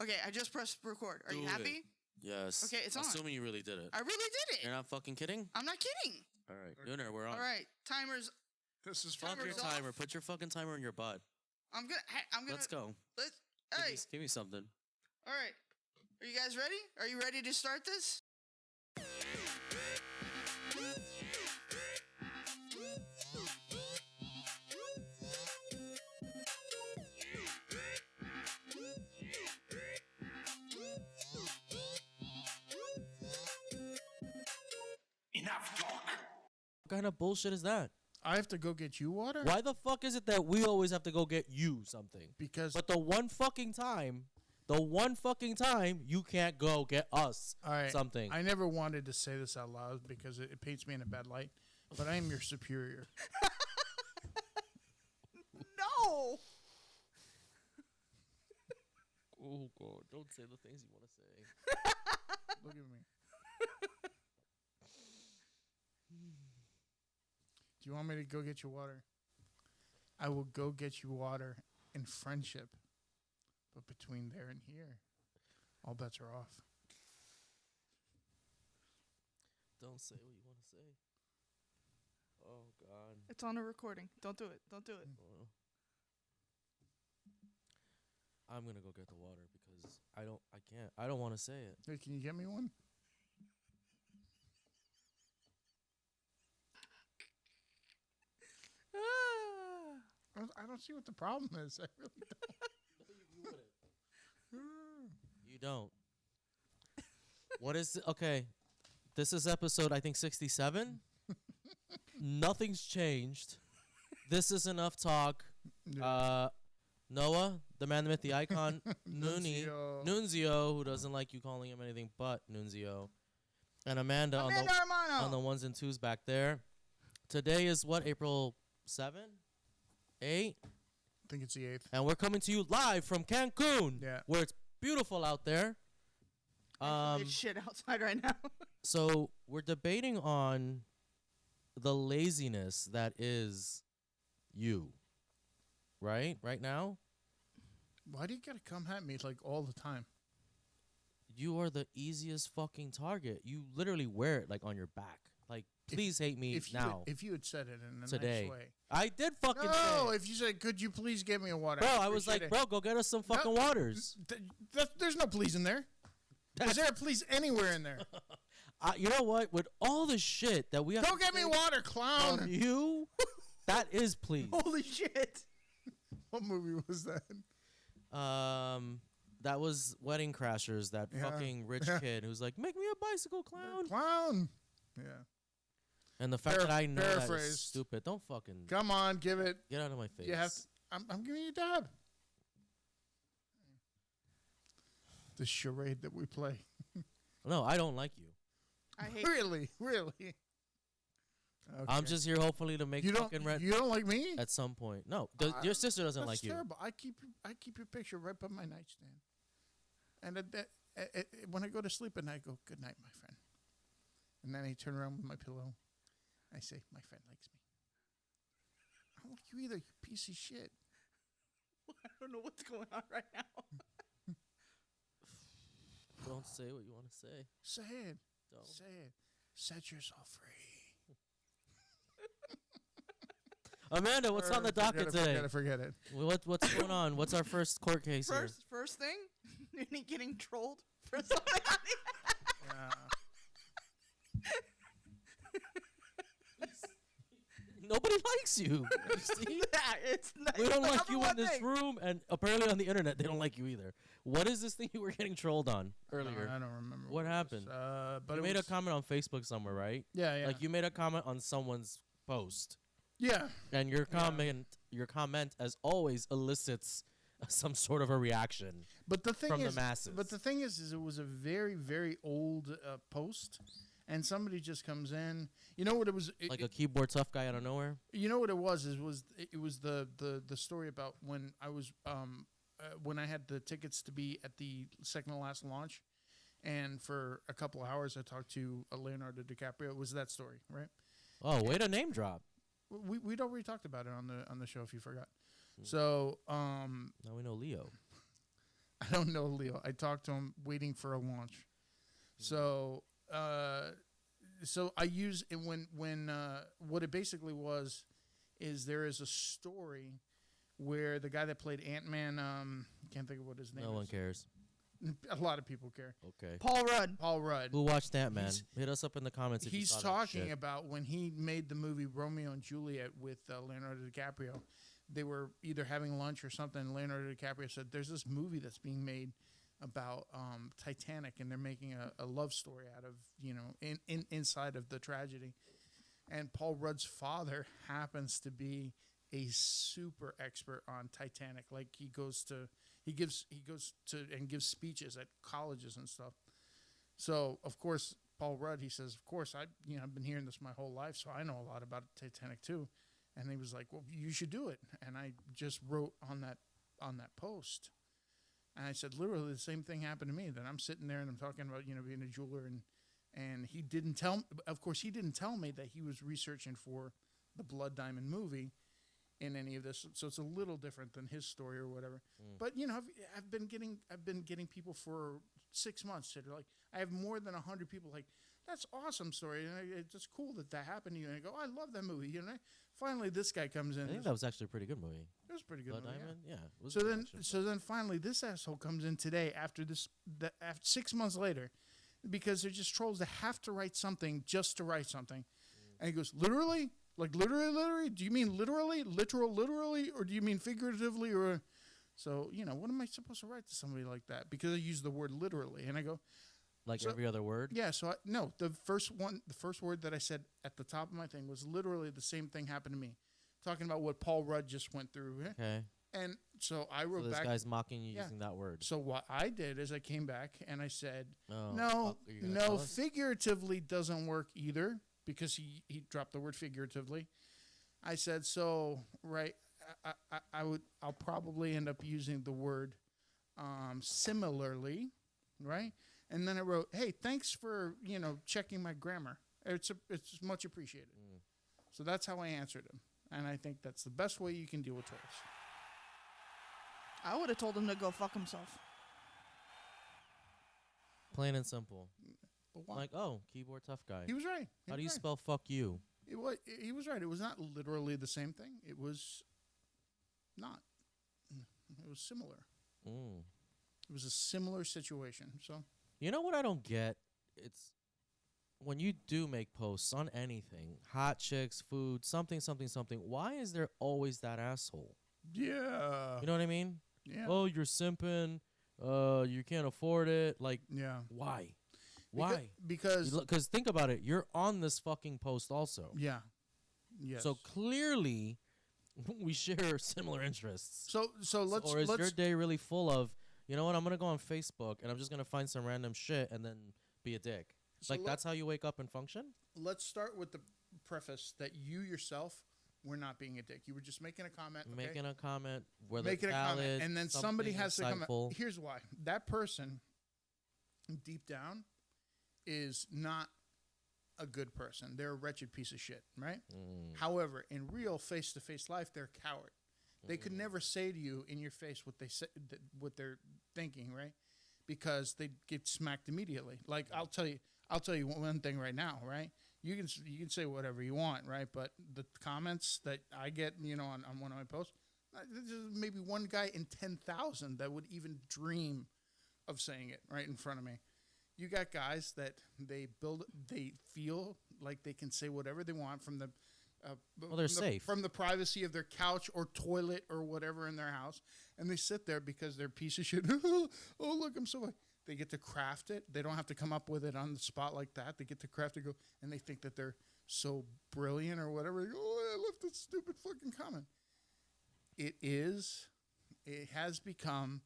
Okay, I just pressed record. Are you happy? Yes. Okay, it's on. Assuming you really did it. I really did it. You're not fucking kidding? I'm not kidding. All right. Gunnar, we're on. All right, timers. This is Fuck your timer. Put your fucking timer in your butt. I'm gonna. Let's go. Hey. Give me something. All right. Are you guys ready? Are you ready to start this? Enough talk. What kind of bullshit is that? I have to go get you water? Why the fuck is it that we always have to go get you something? Because But the one fucking time you can't go get us something. I never wanted to say this out loud because it paints me in a bad light, but I am your superior. No. Oh God! Don't say the things you want to say. Look at me. Do you want me to go get you water? I will go get you water in friendship. But between there and here, all bets are off. Don't say what you want to say. Oh God! It's on a recording. Don't do it. Don't do it. I'm gonna go get the water because I don't want to say it. Hey, can you get me one? I don't see what the problem is. I really don't. You don't. What is it? Okay. This is episode, I think, 67. Nothing's changed. This is enough talk. Noah, the man, the myth, the icon, Nunzio, who doesn't like you calling him anything but Nunzio, and Amanda on the ones and twos back there. Today is what, April 7? 8? I think it's the 8th. And we're coming to you live from Cancun, where it's beautiful out there. It's shit outside right now. So we're debating on the laziness that is you, right now. Why do you gotta come at me like all the time? You are the easiest fucking target. You literally wear it like on your back. Like, please hate me now. If you had said it in a today. nice way. I did fucking say No, it. if you said, could you please get me a water? Bro, I was like, bro, go get us some fucking waters. There's no please in there. Is there a please anywhere in there? You know what? With all the shit that we have Go get me water, clown. from you, that is please. Holy shit. What movie was that? That was Wedding Crashers, that fucking rich kid who's like, make me a bicycle clown. Clown. Yeah. And the fact that I know that paraphrase. is stupid. Don't fucking Come on, give it. get out of my face. You have to, I'm giving you a dab. The charade that we play. No, I don't like you. I hate Really? Okay. I'm just here hopefully to make fucking rent You don't like me? at some point. No, your sister doesn't like you. That's terrible. I keep your picture right by my nightstand. And when I go to sleep at night, I go, good night, my friend. And then I turn around with my pillow. I say, my friend likes me. I don't like you either, you piece of shit. I don't know what's going on right now. Don't say what you want to say. Say it. Don't. Say it. Set yourself free. Amanda, what's on the docket today? Forget it. What's going on? What's our first court case here? First thing, Nuni getting trolled for something. Yeah. Nobody likes you. See? We don't like you in this room, and apparently on the internet they don't like you either. What is this thing you were getting trolled on earlier? I don't remember. What happened? But you made a comment on Facebook somewhere, right? Yeah. Like you made a comment on someone's post. Yeah. And your comment, as always, elicits some sort of a reaction. But the thing from is, the masses. But the thing is it was a very, very old post, and somebody just comes in. You know what it was? Like a keyboard tough guy out of nowhere. You know what it was? It was the story about when I was when I had the tickets to be at the second to last launch, and for a couple of hours I talked to Leonardo DiCaprio. It was that story, right? Oh, way to name drop. We'd already talked about it on the show if you forgot. So now we know Leo. I don't know Leo. I talked to him waiting for a launch. So I use it when what it basically was is there is a story where the guy that played Ant-Man, I can't think of what his name is. No one cares. A lot of people care. Okay. Paul Rudd. Paul Rudd. Who watched Ant-Man? Hit us up in the comments if you He's saw that talking shit. about when he made the movie Romeo and Juliet with Leonardo DiCaprio. They were either having lunch or something. And Leonardo DiCaprio said, "There's this movie that's being made about Titanic, and they're making a love story out of inside of the tragedy." And Paul Rudd's father happens to be a super expert on Titanic. Like he goes to and gives speeches at colleges and stuff. So of course Paul Rudd, he says, of course I've been hearing this my whole life, so I know a lot about Titanic too. And he was like, well, you should do it. And I just wrote on that post. And I said, literally the same thing happened to me. That I'm sitting there and I'm talking about being a jeweler, and he didn't tell. Of course, he didn't tell me that he was researching for the Blood Diamond movie in any of this. So it's a little different than his story or whatever. But I've been getting people for 6 months that are like, I have more than 100 people like, that's awesome story, and it's just cool that happened to you. And I go, I love that movie. Finally this guy comes in. I think that was actually a pretty good movie. It was a pretty good Blood movie. Diamond? Yeah. It was So good then, action. so then finally, this asshole comes in today after 6 months later, because they're just trolls that have to write something just to write something, and he goes, literally, like literally. Do you mean literally, literally, or do you mean figuratively, or? So what am I supposed to write to somebody like that? Because I use the word literally, and I go, like so, every other word? yeah. So the first word that I said at the top of my thing was literally the same thing happened to me, talking about what Paul Rudd just went through. Okay. And so I wrote So this back. guy's mocking you Yeah. using that word. So what I did is I came back and I said, Oh, no, fuck, are you gonna tell us? figuratively doesn't work either, because he dropped the word figuratively. I said, so right, I'll probably end up using the word similarly, right? And then I wrote, hey, thanks for checking my grammar. It's much appreciated. So that's how I answered him, and I think that's the best way you can deal with trolls. I would have told him to go fuck himself. Plain and simple. But why? Like, oh, keyboard tough guy. He was right. He How was do you right. spell fuck you? He was right. It was not literally the same thing. It was not. It was similar. It was a similar situation. So You know what I don't get? It's when you do make posts on anything, hot chicks, food, something, why is there always that asshole? yeah, You know what I mean? yeah, Oh, you're simping. You can't afford it. Like, yeah. why? Why? Because Because think about it. You're on this fucking post also. yeah, yes. So clearly, we share similar interests. So let's Or is let's your day really full of, you know what, I'm going to go on Facebook and I'm just going to find some random shit and then be a dick. So Like, that's how you wake up and function? let's start with the preface that you yourself were not being a dick. You were just making a comment. Okay? Making a comment, whether Making it's a valid, comment, and then somebody something has to come. insightful. Here's why: that person, deep down, is not a good person. They're a wretched piece of shit, right? However, in real face-to-face life, they're a coward. They could never say to you in your face what they say, what they're thinking, right? Because they get smacked immediately. Like I'll tell you one thing right now, right? You can say whatever you want, right? But the comments that I get, on one of my posts, there's maybe one guy in 10,000 that would even dream of saying it right in front of me. You got guys that they feel like they can say whatever they want from the they're safe. from the privacy of their couch or toilet or whatever in their house, and they sit there because they're a piece of shit. Oh, look, I'm so. They get to craft it. They don't have to come up with it on the spot like that. They get to craft it, and they think that they're so brilliant or whatever. They go, oh, I left this stupid fucking comment. It has become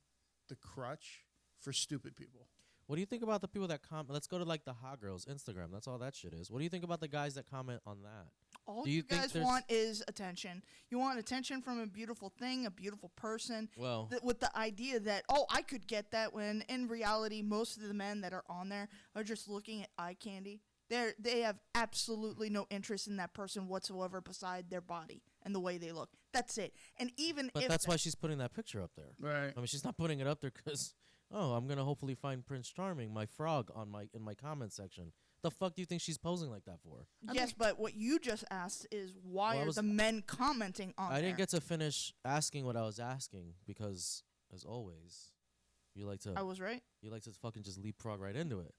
the crutch for stupid people. What do you think about the people that comment? Let's go to like the hot girls, Instagram. That's all that shit is. What do you think about the guys that comment on that? All Do you you think guys there's- want is attention. You want attention from a beautiful thing, a beautiful person. Well, With the idea that, oh, I could get that, when in reality, most of the men that are on there are just looking at eye candy. They have absolutely no interest in that person whatsoever beside their body and the way they look. That's it. And even but if that's why she's putting that picture up there. Right. I mean, she's not putting it up there because oh, I'm gonna hopefully find Prince Charming, my frog, in my comment section. The fuck do you think she's posing like that for? Yes, but what you just asked is why are the men commenting on I didn't get to finish asking what I was asking because, as always, you like to. I was right. You like to fucking just leapfrog right into it.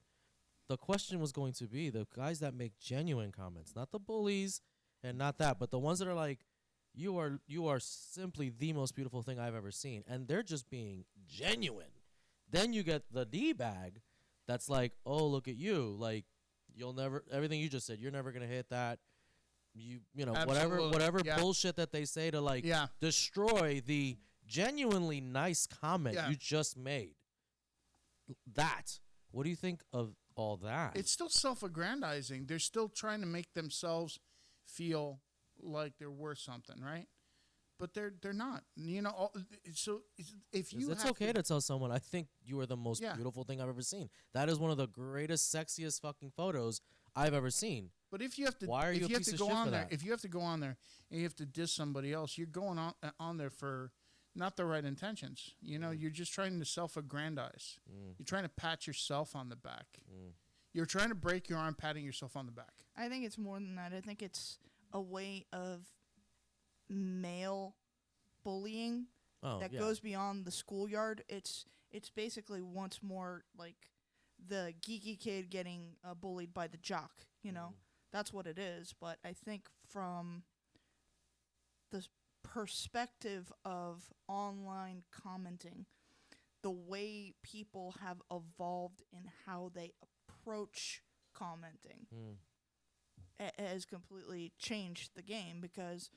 The question was going to be the guys that make genuine comments, not the bullies, and not that, but the ones that are like, you are simply the most beautiful thing I've ever seen, and they're just being genuine. Then you get the D-bag that's like, oh, look at you, like. You'll never, everything you just said, you're never going to hit that. You know, Absolutely. whatever bullshit that they say to, like, destroy the genuinely nice comment you just made. That. What do you think of all that? It's still self-aggrandizing. They're still trying to make themselves feel like they're worth something, right? But they're not. You know, so if you it's okay to tell someone, I think you are the most beautiful thing I've ever seen. That is one of the greatest, sexiest fucking photos I've ever seen. But if you have to, why are you a piece of shit for that? If you have to go on there and you have to diss somebody else, you're going on there for not the right intentions. You know, you're just trying to self-aggrandize. You're trying to pat yourself on the back. You're trying to break your arm patting yourself on the back. I think it's more than that. I think it's a way of male bullying that goes beyond the schoolyard. It's basically once more like the geeky kid getting bullied by the jock. You know, that's what it is. But I think from the perspective of online commenting, the way people have evolved in how they approach commenting has completely changed the game because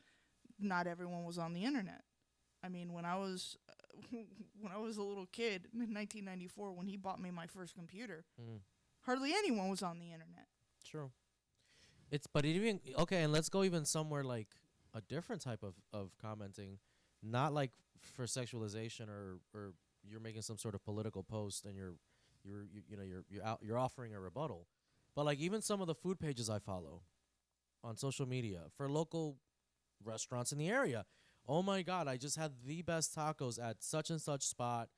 not everyone was on the internet. I mean, when I was a little kid in 1994, when he bought me my first computer, hardly anyone was on the internet. True. But even okay, and let's go even somewhere like a different type of commenting, not like for sexualization or you're making some sort of political post and you're offering a rebuttal, but like even some of the food pages I follow on social media for local restaurants in the area. Oh my God, I just had the best tacos at such and such spot.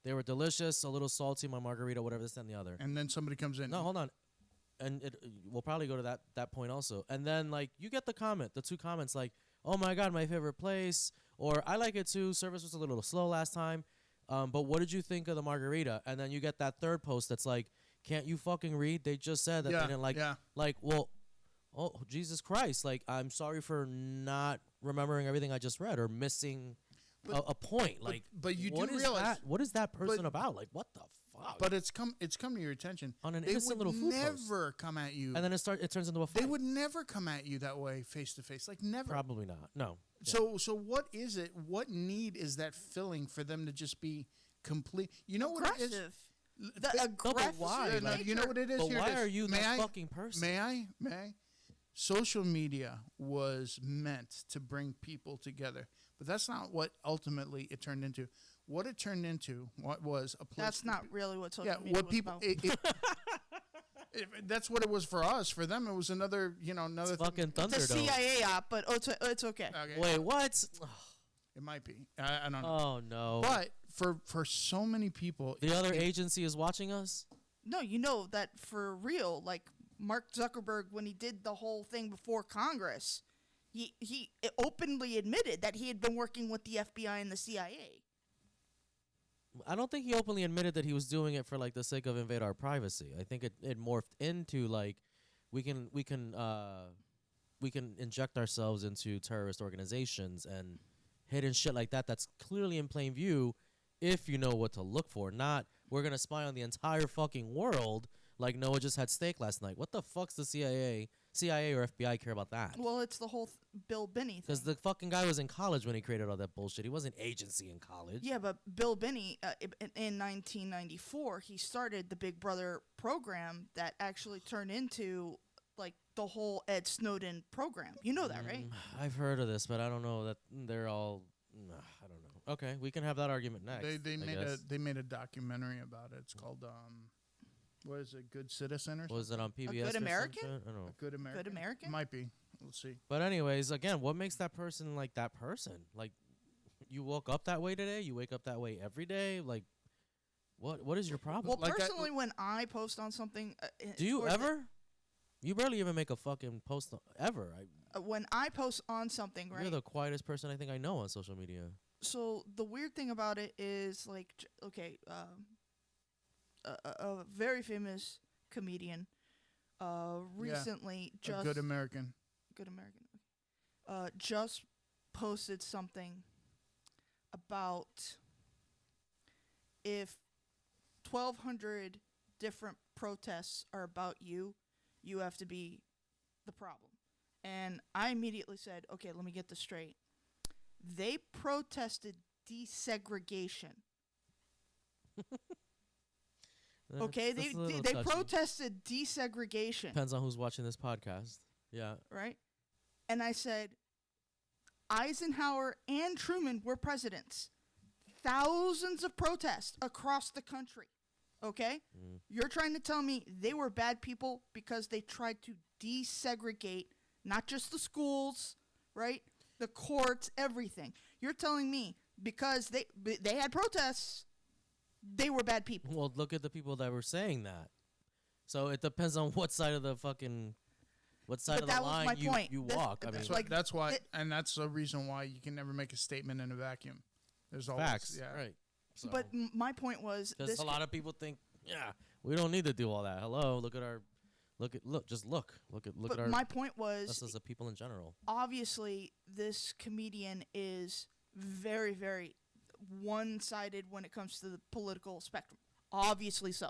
They were delicious, a little salty, my margarita, whatever, this and the other. And then somebody comes in. No, hold on. And we'll probably go to that point also. And then, like, you get the two comments, like, oh my God, my favorite place, or I like it too, service was a little slow last time, but what did you think of the margarita? And then you get that third post that's like, can't you fucking read? They just said that they didn't like, well, oh, Jesus Christ, like, I'm sorry for not remembering everything I just read or missing a point. Like, but you do realize what is that person about? Like, what the fuck? But it's come to your attention on an innocent little food post. They would never post. come at you, and then it turns into a fight. They would never come at you that way, face to face, like never. Probably not. No. So what is it? What need is that filling for them to just be complete? You know what it is? The aggressive. Why? You know what it is? But Here why it is. are you that fucking person? May I? Social media was meant to bring people together, but that's not what ultimately it turned into. What it turned into, what was a place. That's not really what social media was about. That's what it was for us. For them, it was another, another fucking Thunderdome. It's a CIA op, but it's okay. Wait, what? It might be. I don't know. Oh no! But for so many people, the other agency is watching us. No, you know that for real. Like Mark Zuckerberg, when he did the whole thing before Congress, he openly admitted that he had been working with the FBI and the CIA. I don't think he openly admitted that he was doing it for like the sake of invade our privacy. I think it morphed into like we can inject ourselves into terrorist organizations and hidden shit like that. That's clearly in plain view if you know what to look for. Not we're gonna spy on the entire fucking world like Noah just had steak last night. What the fuck's the CIA or FBI care about that? Well, it's the whole Bill Binney thing. Because the fucking guy was in college when he created all that bullshit. He wasn't agency in college. Yeah, but Bill Binney, in 1994, he started the Big Brother program that actually turned into, like, the whole Ed Snowden program. You know that, right? I've heard of this, but I don't know that they're all... I don't know. Okay, we can have that argument next. They made a documentary about it. It's called... what is it? Good Citizen or something? Was it on PBS? A Good American? I don't know. A Good American? Good American? Might be. We'll see. But anyways, again, what makes that person like that person? Like, you woke up that way today? You wake up that way every day? Like, What is your problem? Well, like personally, when I post on something, do you ever? You barely even make a fucking post ever. When I post on something, right? You're the quietest person I think I know on social media. So the weird thing about it is, like, okay, a very famous comedian, recently just a good American, just posted something about if 1,200 different protests are about you, you have to be the problem. And I immediately said, okay, let me get this straight. They protested desegregation. Okay, they protested desegregation. Depends on who's watching this podcast. Yeah. Right? And I said, Eisenhower and Truman were presidents. Thousands of protests across the country. Okay? You're trying to tell me they were bad people because they tried to desegregate not just the schools, right? The courts, everything. You're telling me because they had protests, they were bad people. Well, look at the people that were saying that. So it depends on what side of the fucking of the line you walk. I mean, that's why, and that's the reason why you can never make a statement in a vacuum. There's always facts, right? So. But my point was, because a lot of people think, we don't need to do all that. Hello, look at our. Look at our. My point was, us as a people in general. Obviously, this comedian is very, very one-sided when it comes to the political spectrum. Obviously so.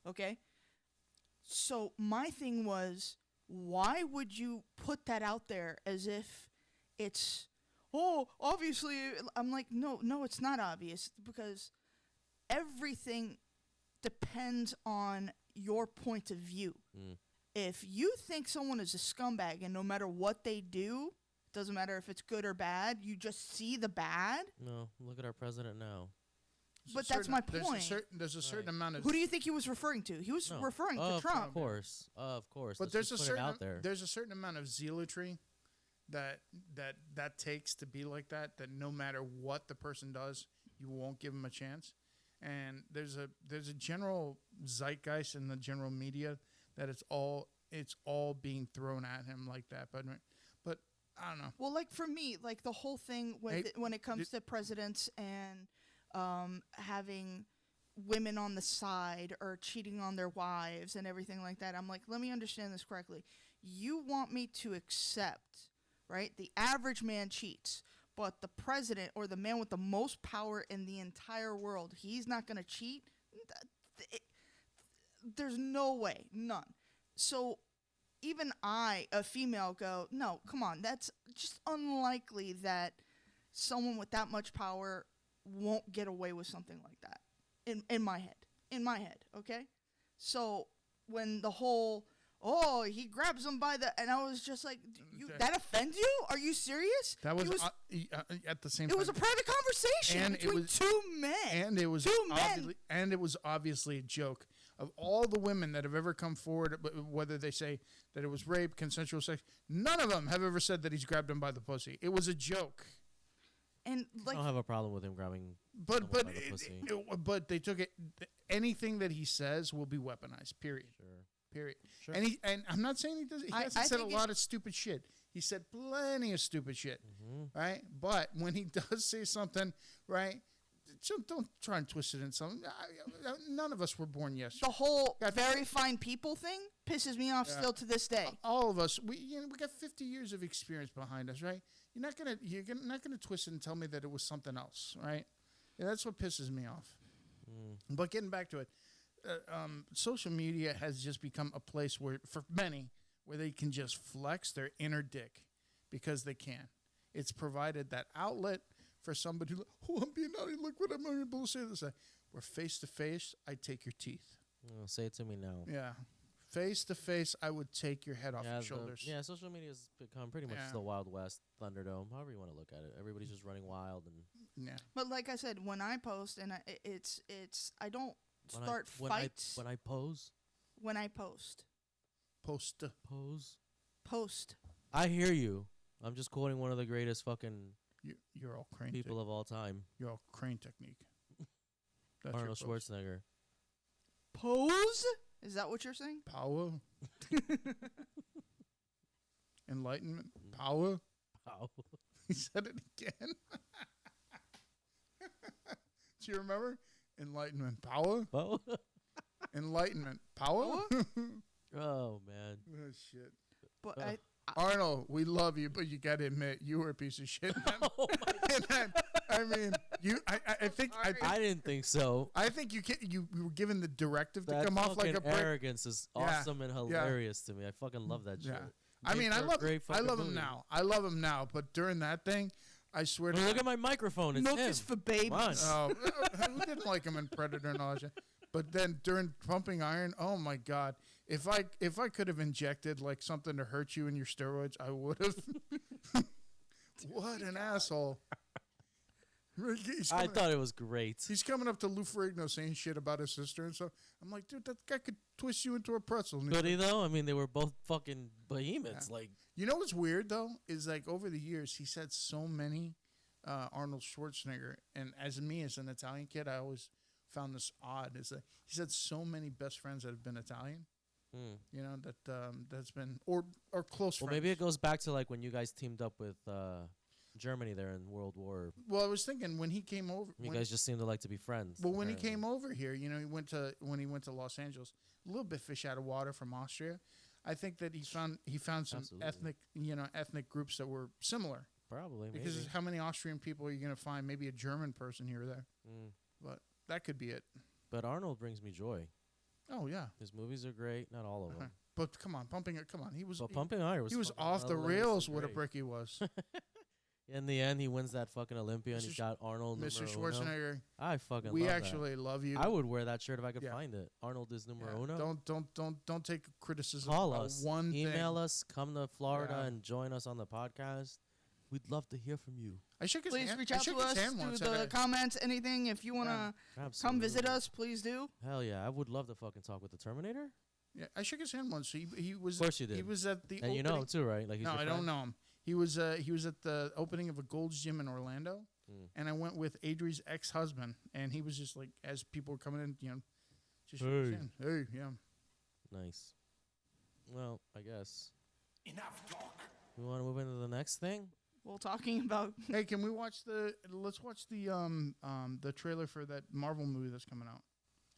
Okay? So my thing was, why would you put that out there as if it's, obviously? I'm like, no, it's not obvious, because everything depends on your point of view. If you think someone is a scumbag and no matter what they do, doesn't matter if it's good or bad, you just see the bad. No, look at our president now. But that's my point. There's a certain amount of. Who do you think he was referring to? He was referring to Trump. Of course. But there's a certain amount of zealotry that takes to be like that. That no matter what the person does, you won't give him a chance. And there's a general zeitgeist in the general media that it's all being thrown at him like that. But I don't know. Well, like for me, like the whole thing when it comes to presidents and having women on the side or cheating on their wives and everything like that, I'm like, let me understand this correctly. You want me to accept, right? The average man cheats, but the president or the man with the most power in the entire world, he's not going to cheat? There's no way, none. So even I, a female, go, no, come on, that's just unlikely that someone with that much power won't get away with something like that. In my head, okay? So when the whole, he grabs him by the, and I was just like, that offends you? Are you serious? That was at the same time. It was a private conversation between two men. And it was obviously a joke. Of all the women that have ever come forward, whether they say that it was rape, consensual sex, none of them have ever said that he's grabbed him by the pussy. It was a joke. And I don't have a problem with him grabbing by the pussy. But they took it. Anything that he says will be weaponized. Period. Period. Sure. And I'm not saying he does. He hasn't said a lot of stupid shit. He said plenty of stupid shit. Right. But when he does say something, right. Don't try and twist it in something. None of us were born yesterday. The whole very fine people thing pisses me off still to this day. All of us, we got 50 years of experience behind us, right? You're not gonna twist it and tell me that it was something else, right? Yeah, that's what pisses me off. But getting back to it, social media has just become a place where, for many, where they can just flex their inner dick because they can. It's provided that outlet for somebody who, I'm being naughty, look what I'm able to say this. We're face to face, I'd take your teeth. Say it to me now. Yeah. Face to face, I would take your head off your shoulders. Social media has become pretty much the Wild West, Thunderdome, however you want to look at it. Everybody's just running wild and But like I said, when I post and I don't start fights. When I post. I hear you. I'm just quoting one of the greatest fucking You're all crane people of all time. You're all crane technique. Arnold Schwarzenegger. Pose? Is that what you're saying? Power. Enlightenment. Power. Pow. He said it again. Do you remember? Enlightenment. Power. Oh. Enlightenment. Power. Oh man. Oh, shit. But Arnold, we love you, but you got to admit you were a piece of shit. Oh And then, I mean, I think I didn't think so. I think you were given the directive to That come off like a brick. arrogance is awesome and hilarious to me. I fucking love that shit. Yeah. I mean, I love him now. I love him now, but during that thing, I swear to Look God. at my microphone. It's milk him. is for babies. Come on. Oh, who didn't like him in Predator and all that shit? But then during Pumping Iron, oh my God. If I could have injected like something to hurt you in your steroids, I would have. What an asshole. I thought it was great. He's coming up to Lou Ferrigno saying shit about his sister and stuff. I'm like, dude, that guy could twist you into a pretzel. And Could he though? I mean, they were both fucking behemoths. Yeah. Like, you know what's weird though is like over the years he said so many Arnold Schwarzenegger, and as an Italian kid, I always found this odd. Is that he said so many best friends that have been Italian. You know that's been or close. Well, friends. maybe it goes back to like when you guys teamed up with Germany there in World War. Well, I was thinking when he came over, You guys just seem to like to be friends. Well, when he came over here, you know, when he went to Los Angeles, a little bit fish out of water from Austria. I think that he found some ethnic groups that were similar. Probably because maybe. how many Austrian people are you going to find? Maybe a German person here or there, but that could be it. But Arnold brings me joy. Oh yeah, his movies are great. Not all of them. But come on, Pumping He was. But Pumping Iron was. He was off the rails. What a brick he was. In the end, he wins that fucking Olympia, and he got Arnold. Mr. Schwarzenegger. I fucking. We love actually that. love you. I would wear that shirt if I could find it. Arnold is numero uno. Don't take criticism. Call us. Email us. Come to Florida and join us on the podcast. We'd love to hear from you. I shook his please hand. reach out to us through the comments, anything. If you want to come visit us, please do. Hell yeah. I would love to fucking talk with the Terminator. Yeah, I shook his hand once. He was. Of course you did. He was at the. And you know him too, right? Like he's no, your I friend? don't know him. He was at the opening of a Gold's Gym in Orlando, and I went with Adri's ex-husband, and he was just like, as people were coming in, you know, just shook his hand. Hey, yeah. Nice. Well, I guess. Enough talk. We want to move into the next thing. Well, talking about. Hey, can we watch let's watch the trailer for that Marvel movie that's coming out.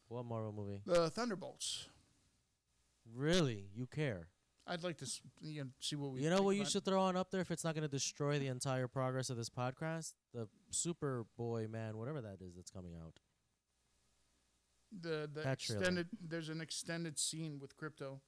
What Marvel movie? The Thunderbolts. Really? You care? I'd like to see what we. You know what you should throw on up there if it's not going to destroy the entire progress of this podcast? The Superboy Man, whatever that is that's coming out. The extended. There's an extended scene with Crypto.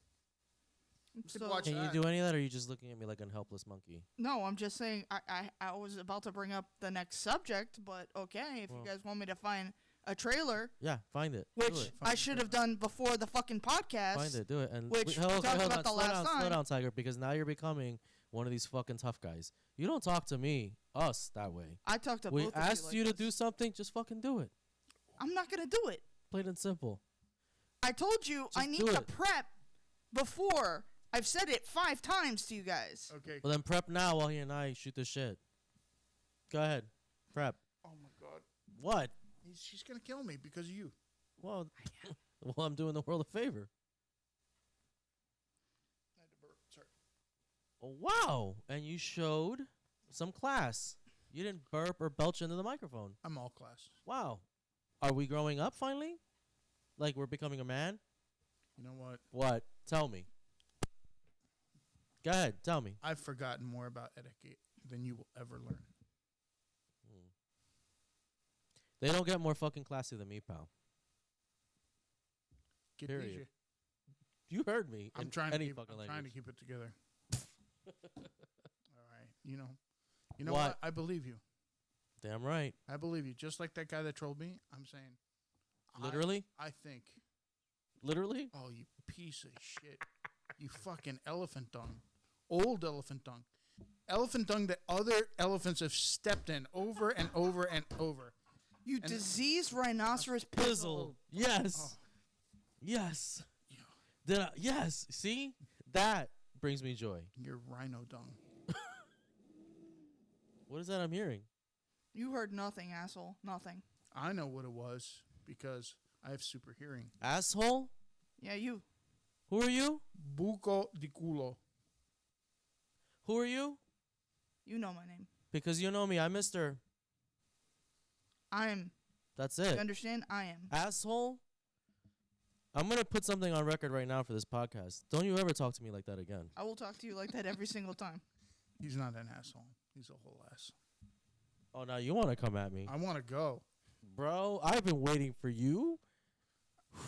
Can you do any of that, or are you just looking at me like a helpless monkey? No, I'm just saying I was about to bring up the next subject, but okay, if you guys want me to find a trailer. Yeah, find it. Which I should have done before the fucking podcast. Find it, do it. And which we talked about the last time. Slow down, Tiger, because now you're becoming one of these fucking tough guys. You don't talk to us that way. I talked to both of you. We asked you to do something, just fucking do it. I'm not going to do it. Plain and simple. I told you just I need to prep before. I've said it 5 times to you guys. Okay. Well, then prep now while he and I shoot the shit. Go ahead. Prep. Oh, my God. What? She's going to kill me because of you. Well, I'm doing the world a favor. I had to burp. Sorry. Oh, wow. And you showed some class. You didn't burp or belch into the microphone. I'm all class. Wow. Are we growing up finally? Like we're becoming a man? You know what? What? Tell me. Go ahead. Tell me. I've forgotten more about etiquette than you will ever learn. They don't get more fucking classy than me, pal. Period. You heard me. I'm trying to keep it together. All right. You know what? I believe you. Damn right. I believe you. Just like that guy that trolled me, I'm saying. Literally? I think. Literally? Oh, you piece of shit. You fucking elephant dung. Old elephant dung. Elephant dung that other elephants have stepped in over and over and over. You diseased rhinoceros pizzle. Yes. Oh. Yes. Yes. See? That brings me joy. You're rhino dung. What is that I'm hearing? You heard nothing, asshole. Nothing. I know what it was because I have super hearing. Asshole? Yeah, you. Who are you? Buco di culo. Who are you? You know my name. Because you know me. I'm Mr. I am. That's You it. understand? I am. Asshole? I'm going to put something on record right now for this podcast. Don't you ever talk to me like that again. I will talk to you like that every single time. He's not an asshole. He's a whole ass. Oh, now you want to come at me. I want to go. Bro, I've been waiting for you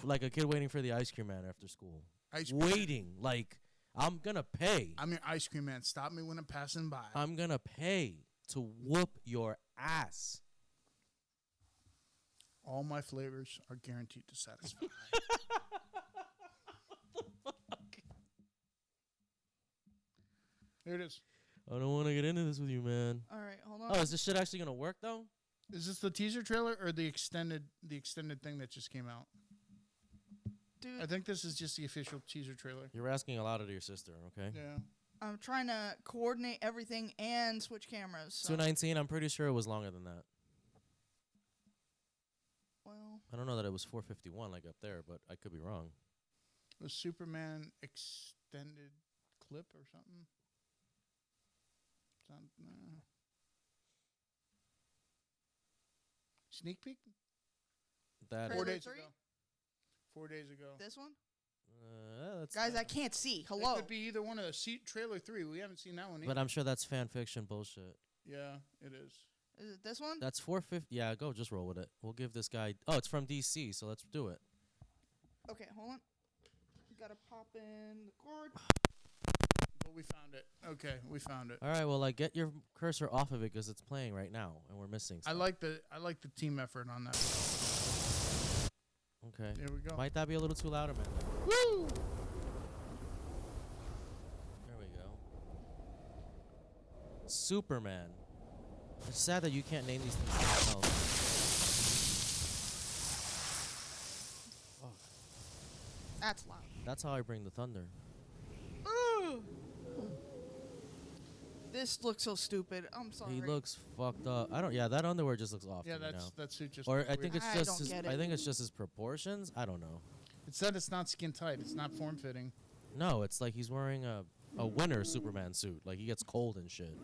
like a kid waiting for the ice cream man after school. Waiting. Like, I'm going to pay. I'm your ice cream man. Stop me when I'm passing by. I'm going to pay to whoop your ass. All my flavors are guaranteed to satisfy. What the fuck? Here it is. I don't want to get into this with you, man. All right, hold on. Oh, is this shit actually going to work, though? Is this the teaser trailer or the extended thing that just came out? Dude, I think this is just the official teaser trailer. You're asking a lot of your sister, okay? Yeah. I'm trying to coordinate everything and switch cameras. So. 219, I'm pretty sure it was longer than that. Well, I don't know that it was 451 like up there, but I could be wrong. It was Superman extended clip or something. Sneak peek? That 4 Trailer days 3? ago. 4 days ago. this one? that's Guys, I can't see. Hello. It could be either one of the trailer 3. We haven't seen that one either. But I'm sure that's fan fiction bullshit. Yeah, it is. Is it this one? That's 450. Yeah, go just roll with it. We'll give this guy. Oh, it's from DC, so let's do it. Okay, hold on. Gotta pop in the cord. But we found it. Okay, we found it. All right, well, like get your cursor off of it because it's playing right now and we're missing stuff. I like the team effort on that. Okay. There we go. Might that be a little too loud, man? Woo! There we go. Superman. It's sad that you can't name these things yourself. Fuck. That's loud. That's how I bring the thunder. Ooh. This looks so stupid. I'm sorry. He looks fucked up. I don't. Yeah, that underwear just looks off. Yeah, to me that's now. that suit just. Or looks I weird. think it's I just. don't His, get I it. think it's just his proportions. I don't know. It said it's not skin tight. It's not form fitting. No, it's like he's wearing a winter Superman suit. Like he gets cold and shit.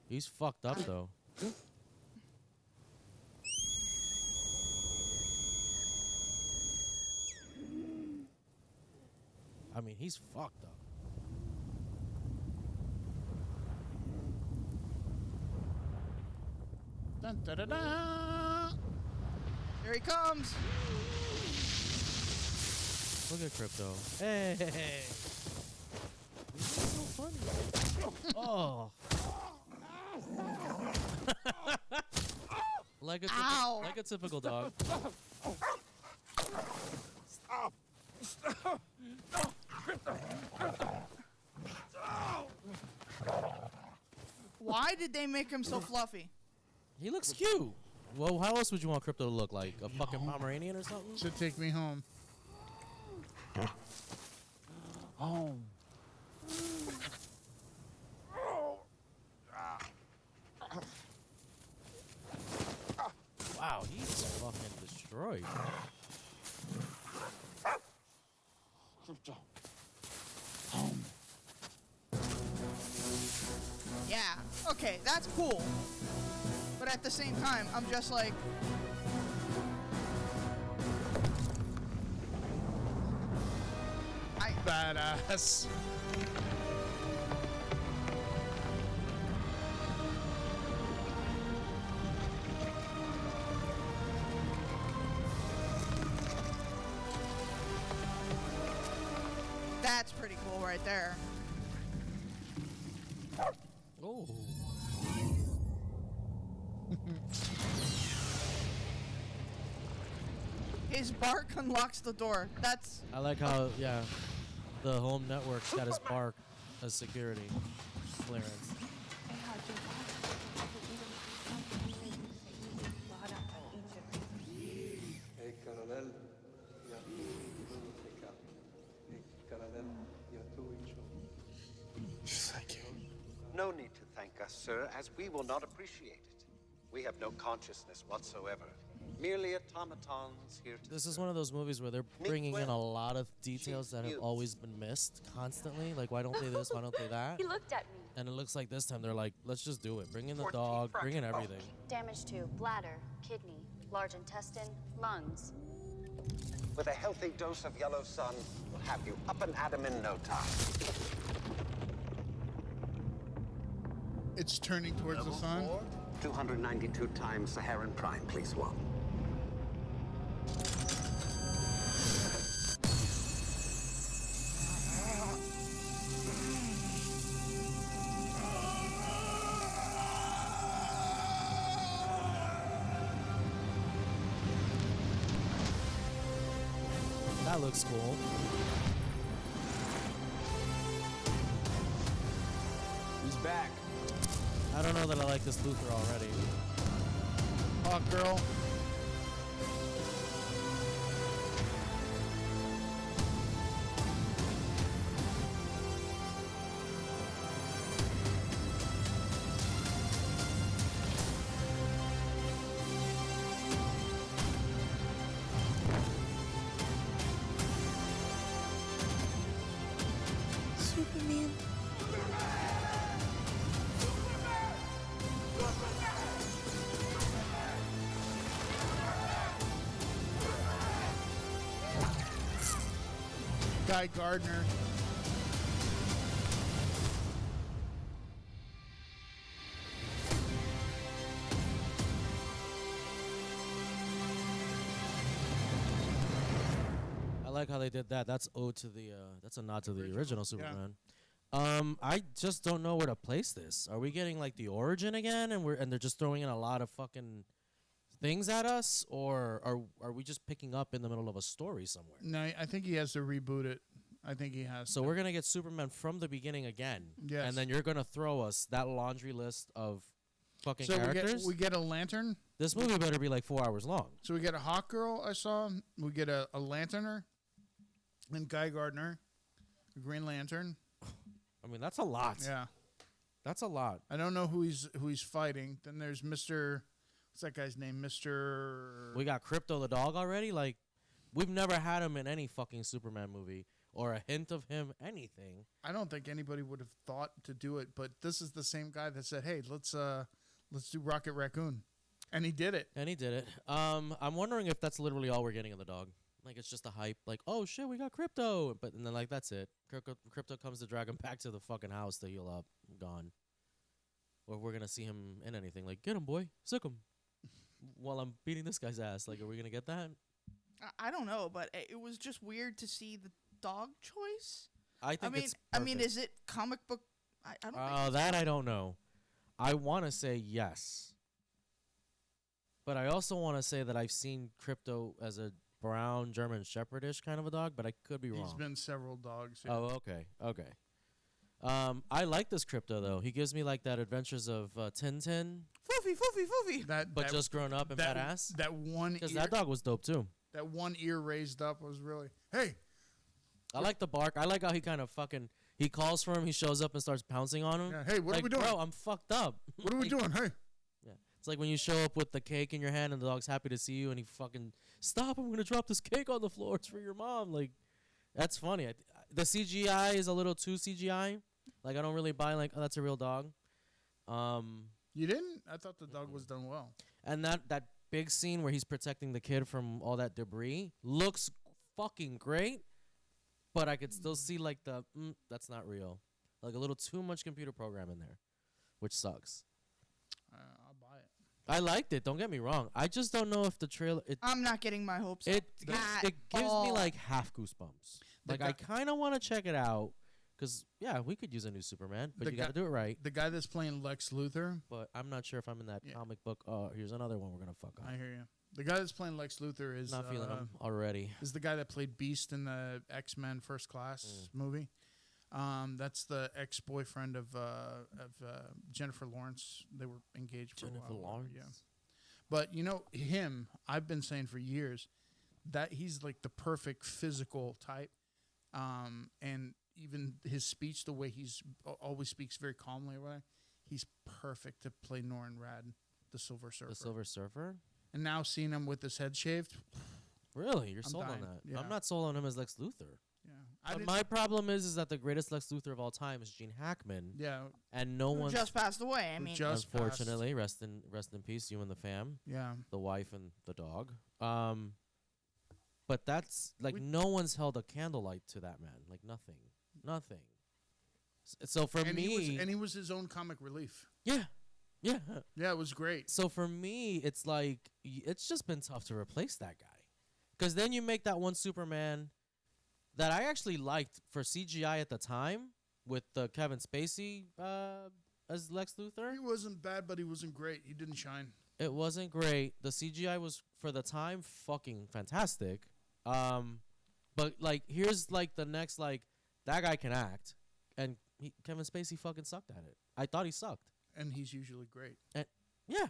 He's fucked up though. I mean, he's fucked up. Dun, da, da, da. Here he comes. Look at Crypto. Hey. This is so funny. Oh. like a typical dog. Why did they make him so fluffy? He looks cute. Well, how else would you want Crypto to look like? A fucking Pomeranian or something? Should take me home. Home. Wow, he's fucking destroyed. Crypto. Home. Yeah. Okay, that's cool. But at the same time, I'm just like. Badass. That's pretty cool right there. Oh. His bark unlocks the door. That's. I like how, yeah, the home network's got his bark as security clearance. Thank you. No need to thank us, sir, as we will not appreciate it. We have no consciousness whatsoever. merely automatons here to This is serve. one of those movies where they're bringing in a lot of details that have always been missed constantly. Like, why don't they this? Why don't they that? He looked at me. And it looks like this time they're like, let's just do it. Bring in the dog, bring in everything. Damage to bladder, kidney, large intestine, lungs. With a healthy dose of yellow sun, we'll have you up and at 'em in no time. It's turning towards the sun. 292 times Saharan Prime, please, one. That looks cool. He's back. I don't know that I like this Luther already. Hot girl. Superman. Guy Gardner. I like how they did that. That's ode to the that's a nod to the original Superman. I just don't know where to place this. Are we getting like the origin again and they're just throwing in a lot of fucking things at us, or are we just picking up in the middle of a story somewhere? No, I think he has to reboot it. I think he has. So we're gonna get Superman from the beginning again. Yes. And then you're gonna throw us that laundry list of fucking So characters. we get a lantern. This movie better be like 4 hours long. So we get a hot girl. I saw. We get a lanterner, and Guy Gardner, a Green Lantern. I mean, that's a lot. Yeah, That's a lot. I don't know who he's fighting. Then there's Mr. What's that guy's name? Mr. We got Crypto the dog already. Like, we've never had him in any fucking Superman movie or a hint of him anything. I don't think anybody would have thought to do it, but this is the same guy that said, "Hey, let's do Rocket Raccoon," and he did it. And he did it. I'm wondering if that's literally all we're getting in the dog. Like, it's just a hype. Like, oh shit, we got Crypto, but and then like that's it. Crypto comes to drag him back to the fucking house to heal up. Gone. Or we're gonna see him in anything. Like, get him, boy, sick him. While I'm beating this guy's ass. Like, are we gonna get that? I don't know, but it was just weird to see the dog choice. I think it's I mean, perfect. is it comic book? I don't. Oh, think that I don't know. I want to say yes. But I also want to say that I've seen Crypto as a brown German Shepherdish kind of a dog, but I could be wrong. He's been several dogs. Yeah. Oh, okay. Okay. I like this Crypto, though. He gives me, like, that Adventures of Tintin, Foofy. but just grown up and badass. That one Because ear, that dog was dope, too. that one ear raised up was really, hey. I like the bark. I like how he kind of fucking... He calls for him, he shows up and starts pouncing on him. Yeah, hey, what like, are we doing? Bro, I'm fucked up. What are we doing? Hey. Yeah. It's like when you show up with the cake in your hand and the dog's happy to see you and he fucking, stop, I'm going to drop this cake on the floor. It's for your mom. Like, that's funny. The CGI is a little too CGI. Like, I don't really buy, like, oh, that's a real dog. You didn't? I thought the dog was done well. And that big scene where he's protecting the kid from all that debris looks fucking great. But I could still see, like, that's not real. Like, a little too much computer program in there, which sucks. I'll buy it. I liked it. Don't get me wrong. I just don't know if the trailer... I'm not getting my hopes up. It gives me, like, half goosebumps. The Like, I kind of want to check it out. Because, yeah, we could use a new Superman. But you got to do it right. The guy that's playing Lex Luthor. But I'm not sure if I'm in that comic book. Oh, here's another one we're going to fuck up. I hear you. The guy that's playing Lex Luthor is Not feeling him already. Is the guy that played Beast in the X-Men First Class movie. That's the ex-boyfriend of Jennifer Lawrence. They were engaged for Jennifer a while. Lawrence? Yeah. But, you know, him, I've been saying for years that he's like the perfect physical type. And even his speech, the way he's always speaks very calmly, right? He's perfect to play Norrin Rad, the Silver Surfer. The Silver Surfer? and now seeing him with his head shaved. Really, you're I'm sold on dying. that? Yeah. I'm not sold on him as Lex Luthor. Yeah, But my problem is that the greatest Lex Luthor of all time is Gene Hackman. Yeah, And no Who one, just passed away. I mean, just unfortunately, rest in peace, you and the fam, yeah. the wife and the dog. But that's like no one's held a candlelight to that man. Like nothing. So for me, he was his own comic relief. yeah. Yeah, it was great. So for me, it's like it's just been tough to replace that guy, because then you make that one Superman that I actually liked for CGI at the time with Kevin Spacey as Lex Luthor. He wasn't bad, but he wasn't great. He didn't shine. It wasn't great. The CGI was for the time fucking fantastic. But like here's like the next like that guy can act, and Kevin Spacey fucking sucked at it. I thought he sucked. And he's usually great. Yeah.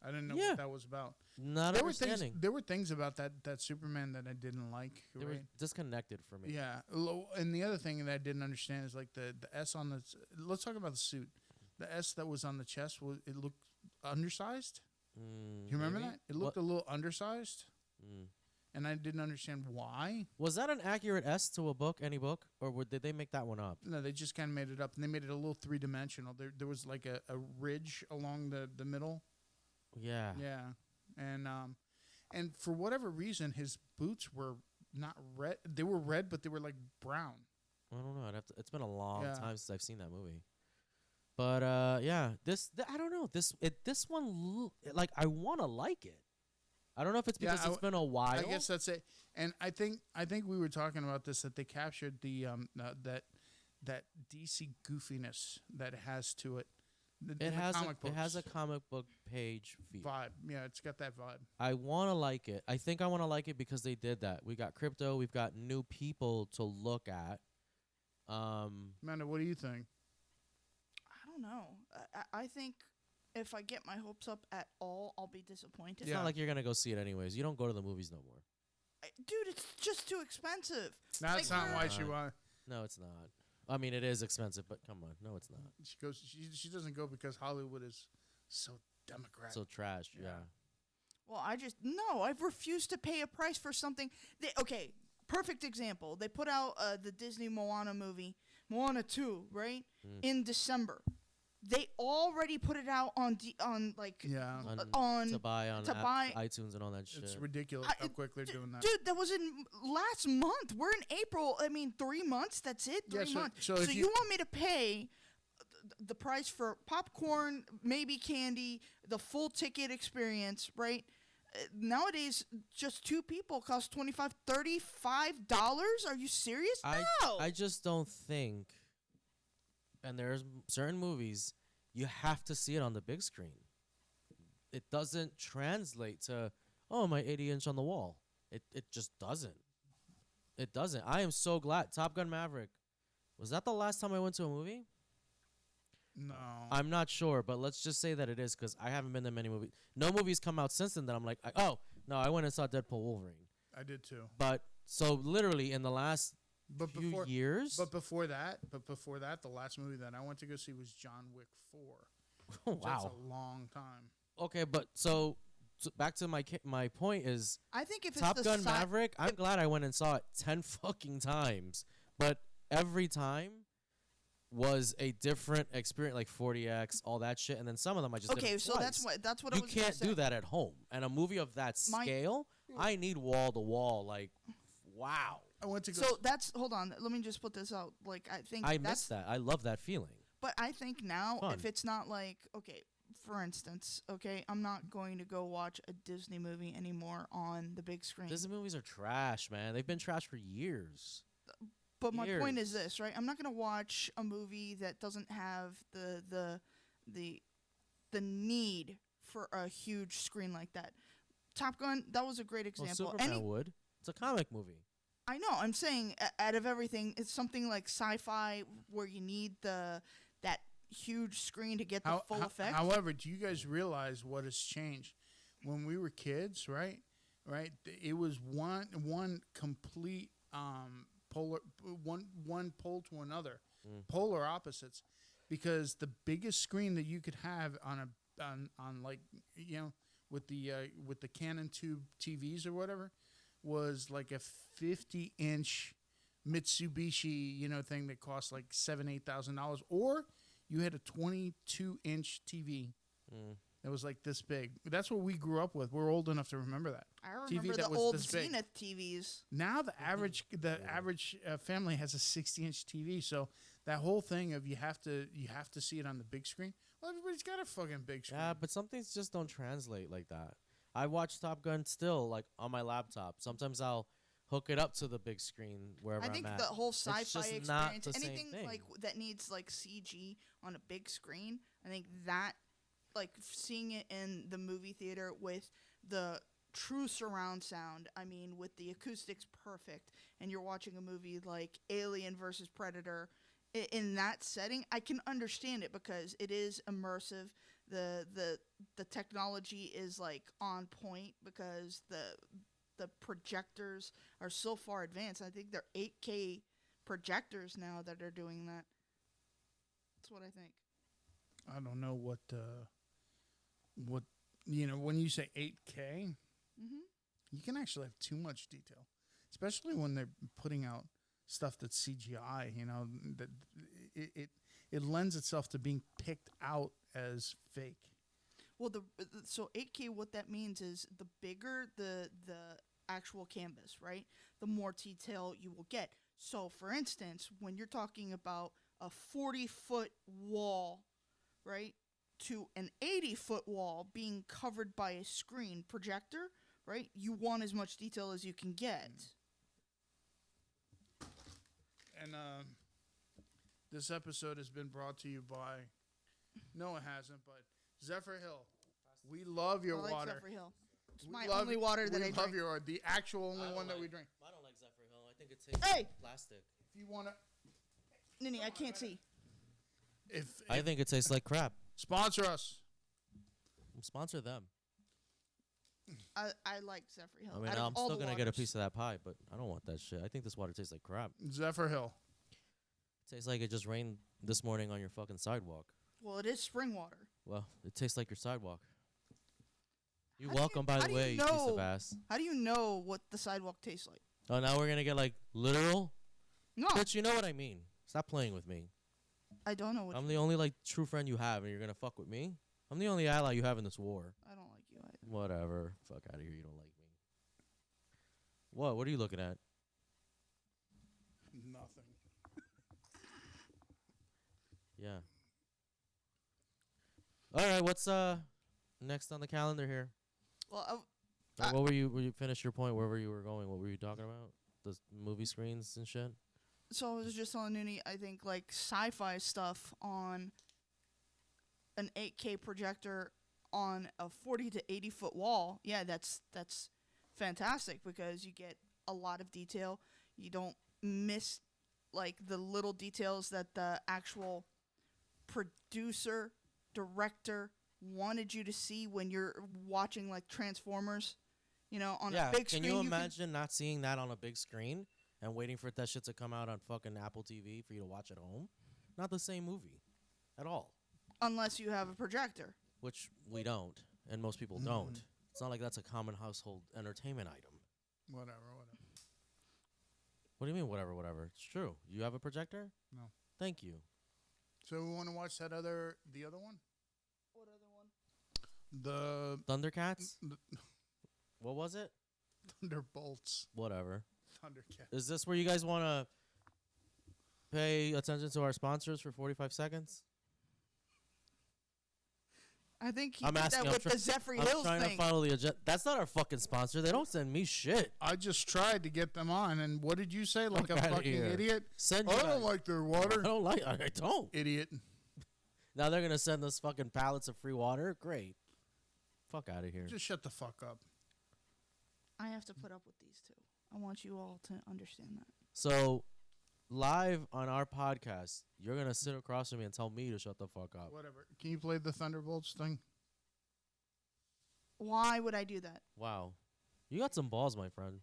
I didn't know what that was about. Not understanding. There were things about that Superman that I didn't like. They were disconnected for me. Yeah. And the other thing that I didn't understand is like the S on the. Let's talk about the suit. The S that was on the chest it looked undersized. You remember that? It looked a little undersized. And I didn't understand why. Was that an accurate S to a book, any book, or did they make that one up? No, they just kind of made it up, and they made it a little three-dimensional. There was like a ridge along the middle. Yeah. Yeah, and for whatever reason, his boots were not red. They were red, but they were like brown. I don't know. It's been a long time since I've seen that movie. But yeah, I don't know. This one like I want to like it. I don't know if it's because it's been a while. I guess that's it. And I think we were talking about this, that they captured the that DC goofiness that it has to it. It has a comic book page vibe. Yeah, it's got that vibe. I want to like it. I think I want to like it because they did that. We got crypto. We've got new people to look at. Amanda, what do you think? I don't know. I think if I get my hopes up at all, I'll be disappointed. It's not like you're going to go see it anyways. You don't go to the movies no more. Dude, it's just too expensive. That's not why she wants. No, it's not. I mean, it is expensive, but come on. No, it's not. She goes. She doesn't go because Hollywood is so democratic. So trash, yeah. Well, I've refused to pay a price for something. Okay, perfect example. They put out the Disney Moana movie, Moana 2, right? In December. They already put it out on to buy on iTunes and all that shit. It's ridiculous how quick they're doing that. Dude, that was in last month. We're in April. I mean, 3 months. That's it. 3 months. So you want me to pay the price for popcorn, maybe candy, the full ticket experience, right? Nowadays, just 2 people cost $25, $35. Are you serious? No. I just don't think. And there's certain movies you have to see it on the big screen. It doesn't translate to my 80-inch on the wall. It just doesn't. It doesn't. I am so glad. Top Gun Maverick. Was that the last time I went to a movie? No. I'm not sure, but let's just say that it is because I haven't been to many movies. No movies come out since then that I'm like, I went and saw Deadpool Wolverine. I did too. But so literally in the last few years. But before that, the last movie that I went to go see was John Wick 4. Wow. That's a long time. Okay, but so back to my point is, I think if Top it's Gun Maverick, I'm glad I went and saw it 10 fucking times, but every time was a different experience, like 40X, all that shit, and then some of them I just did so twice. that's what you I was can't do that at home. And a movie of that scale, I need wall to wall, like, wow. I went to go. So hold on. Let me just put this out. Like, I think I miss that. I love that feeling. But I think now, Fun. if it's not like, okay, for instance, I'm not going to go watch a Disney movie anymore on the big screen. Disney movies are trash, man. They've been trash for years. But my point is this, right? I'm not going to watch a movie that doesn't have the need for a huge screen like that. Top Gun, that was a great example. Well, Superman would. It's a comic movie. I know. I'm saying out of everything, it's something like sci-fi where you need that huge screen to get the full effect. However, do you guys realize what has changed? When we were kids, right? It was one complete polar one pole to another, polar opposites, because the biggest screen that you could have on like with the Canon tube TVs or whatever was like a 50-inch Mitsubishi, thing that cost like $7,000-8,000, or you had a 22-inch TV that was like this big. That's what we grew up with. We're old enough to remember that. I remember the old Zenith TVs. Now the average family has a 60-inch TV, so that whole thing of you have to see it on the big screen. Well, everybody's got a fucking big screen. Yeah, but some things just don't translate like that. I watch Top Gun still, like, on my laptop. Sometimes I'll hook it up to the big screen wherever I'm at. I think the whole sci-fi experience, not the anything same thing. like that needs like CG on a big screen, I think that, like, seeing it in the movie theater with the true surround sound, I mean, with the acoustics perfect, and you're watching a movie like Alien versus Predator, in that setting, I can understand it because it is immersive. The technology is like on point because the projectors are so far advanced. I think they're 8K projectors now that are doing that. That's what I think. I don't know what when you say 8K, you can actually have too much detail, especially when they're putting out stuff that's CGI. That it lends itself to being picked out as fake. Well, so 8K, what that means is the bigger the actual canvas, right? The more detail you will get. So, for instance, when you're talking about a 40-foot wall, right, to an 80-foot wall being covered by a screen projector, right, you want as much detail as you can get. And this episode has been brought to you by, no, it hasn't, but Zephyr Hill. We love your water. Zephyr Hill. It's my only water that I drink. We love your the actual only one that we drink. I don't like Zephyr Hill. I think it tastes like plastic. If you want to... Nini, I can't see. I think it tastes like crap. Sponsor us. Sponsor them. I like Zephyr Hill. I mean, I'm still going to get a piece of that pie, but I don't want that shit. I think this water tastes like crap. Zephyr Hill. It tastes like it just rained this morning on your fucking sidewalk. Well, it is spring water. Well, it tastes like your sidewalk. You're welcome, by the way, you piece of ass. How do you know what the sidewalk tastes like? Oh, now we're going to get, like, literal? No. Bitch, you know what I mean. Stop playing with me. I don't know what I'm the only, like, true friend you have, and you're going to fuck with me? I'm the only ally you have in this war. I don't like you either. Whatever. Fuck out of here. You don't like me. What? What are you looking at? Nothing. Yeah. All right. What's next on the calendar here? Well, what were you finish your point? Wherever you were going? What were you talking about? The movie screens and shit. So I was just telling Noonie, I think like sci-fi stuff on an 8K projector on a 40 to 80 foot wall. Yeah, that's fantastic because you get a lot of detail. You don't miss like the little details that the actual producer, director wanted you to see when you're watching like Transformers, on a big screen. Can you imagine not seeing that on a big screen and waiting for that shit to come out on fucking Apple TV for you to watch at home? Not the same movie at all. Unless you have a projector. Which we don't, and most people don't. It's not like that's a common household entertainment item. Whatever. What do you mean, whatever? It's true. You have a projector? No. Thank you. So we want to watch the other one? What other one? The Thundercats? What was it? Thunderbolts. Whatever. Thundercats. Is this where you guys want to pay attention to our sponsors for 45 seconds? I think he did that with the Zephyr Hills thing. I'm trying to follow the agenda. That's not our fucking sponsor. They don't send me shit. I just tried to get them on, and what did you say? Like a fucking idiot? I don't like their water. I don't. Idiot. Now they're going to send us fucking pallets of free water? Great. Fuck out of here. Just shut the fuck up. I have to put up with these two. I want you all to understand that. So, live on our podcast, you're going to sit across from me and tell me to shut the fuck up. Whatever. Can you play the Thunderbolts thing? Why would I do that? Wow. You got some balls, my friend.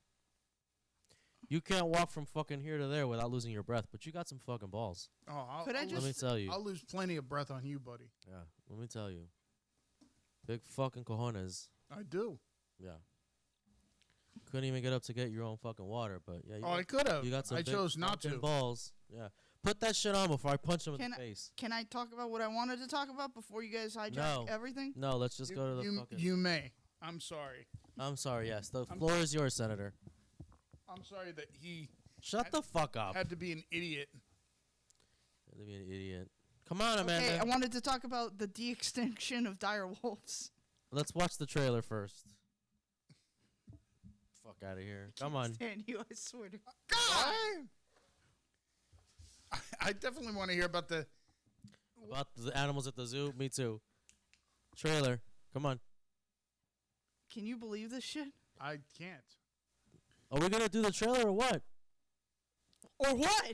You can't walk from fucking here to there without losing your breath, but you got some fucking balls. Oh, let me tell you. I'll lose plenty of breath on you, buddy. Yeah, let me tell you. Big fucking cojones. I do. Yeah. Couldn't even get up to get your own fucking water, but yeah. I could have. You got some I big chose not to. balls. Yeah. Put that shit on before I punch him in the face. Can I talk about what I wanted to talk about before you guys hijack everything? No, let's just go to the fucking... You may. I'm sorry. I'm sorry, yes. The floor is yours, Senator. I'm sorry that he... Shut the fuck up. Had to be an idiot. Had to be an idiot. Come on, Amanda. Okay, I wanted to talk about the de-extinction of direwolves. Let's watch the trailer first. Fuck out of here. Come on. Stand you, I swear to God! I definitely want to hear about the... About the animals at the zoo? Me too. Trailer. Come on. Can you believe this shit? I can't. Are we going to do the trailer or what? Or what?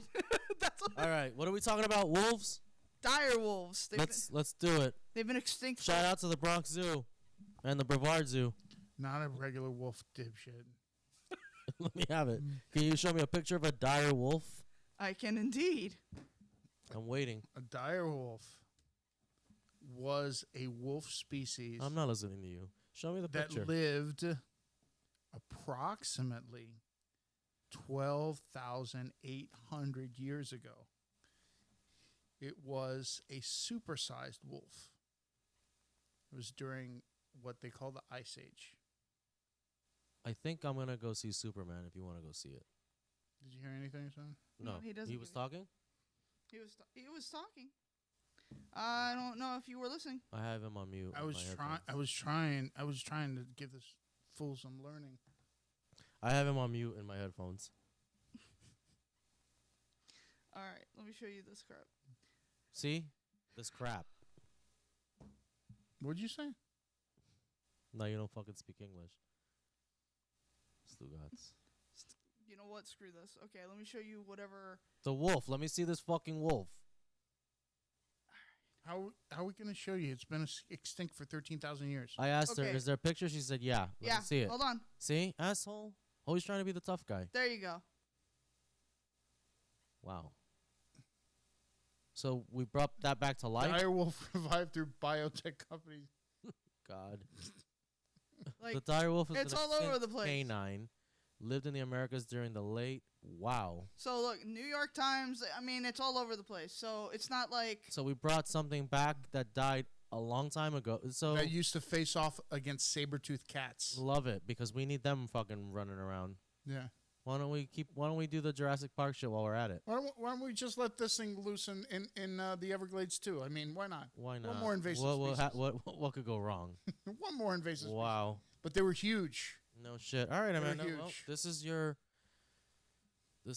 That's what all right. What are we talking about? Wolves? Direwolves. Let's do it. They've been extinct. Shout out to the Bronx Zoo and the Brevard Zoo. Not a regular wolf dipshit. Let me have it. Can you show me a picture of a dire wolf? I can indeed. I'm waiting. A dire wolf was a wolf species. I'm not listening to you. Show me the picture. That lived approximately 12,800 years ago. It was a supersized wolf. It was during what they call the Ice Age. I think I'm going to go see Superman if you want to go see it. Did you hear anything, son? No. He doesn't. He was talking? He was talking. I don't know if you were listening. I have him on mute. I was trying to give this fool some learning. I have him on mute in my headphones. All right, let me show you this crap. See? This crap. What'd you say? No, you don't fucking speak English. Stugats. You know what? Screw this. Okay, let me show you whatever. The wolf. Let me see this fucking wolf. How are we going to show you? It's been extinct for 13,000 years. I asked her, is there a picture? She said, yeah. Let me see it. Hold on. See? Asshole. Always trying to be the tough guy. There you go. Wow. So we brought that back to life? Direwolf revived through biotech companies. God. Like, the direwolf is it's an all over the place. canine. Lived in the Americas during the late... Wow. So, look, New York Times, I mean, it's all over the place. So, it's not like... So, we brought something back that died a long time ago. So that used to face off against saber-toothed cats. Love it, because we need them fucking running around. Yeah. Why don't we do the Jurassic Park shit while we're at it? Why don't we just let this thing loose in the Everglades, too? I mean, why not? Why not? One more invasive species. What could go wrong? One more invasive species. Wow. But they were huge. No shit. All right, Amanda. Well, this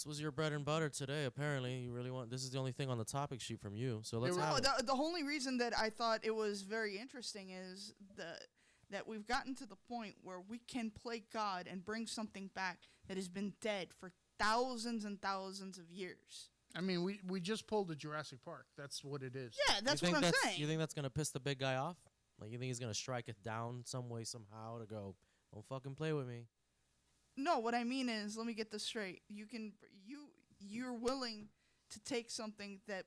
was your bread and butter today. Apparently, you really want. This is the only thing on the topic sheet from you. So let's. The only reason that I thought it was very interesting is that we've gotten to the point where we can play God and bring something back that has been dead for thousands and thousands of years. I mean, we just pulled a Jurassic Park. That's what it is. Yeah, that's what I'm saying. You think that's gonna piss the big guy off? Like, you think he's gonna strike it down some way, somehow, to go, don't fucking play with me? No, what I mean is, let me get this straight. You're willing to take something that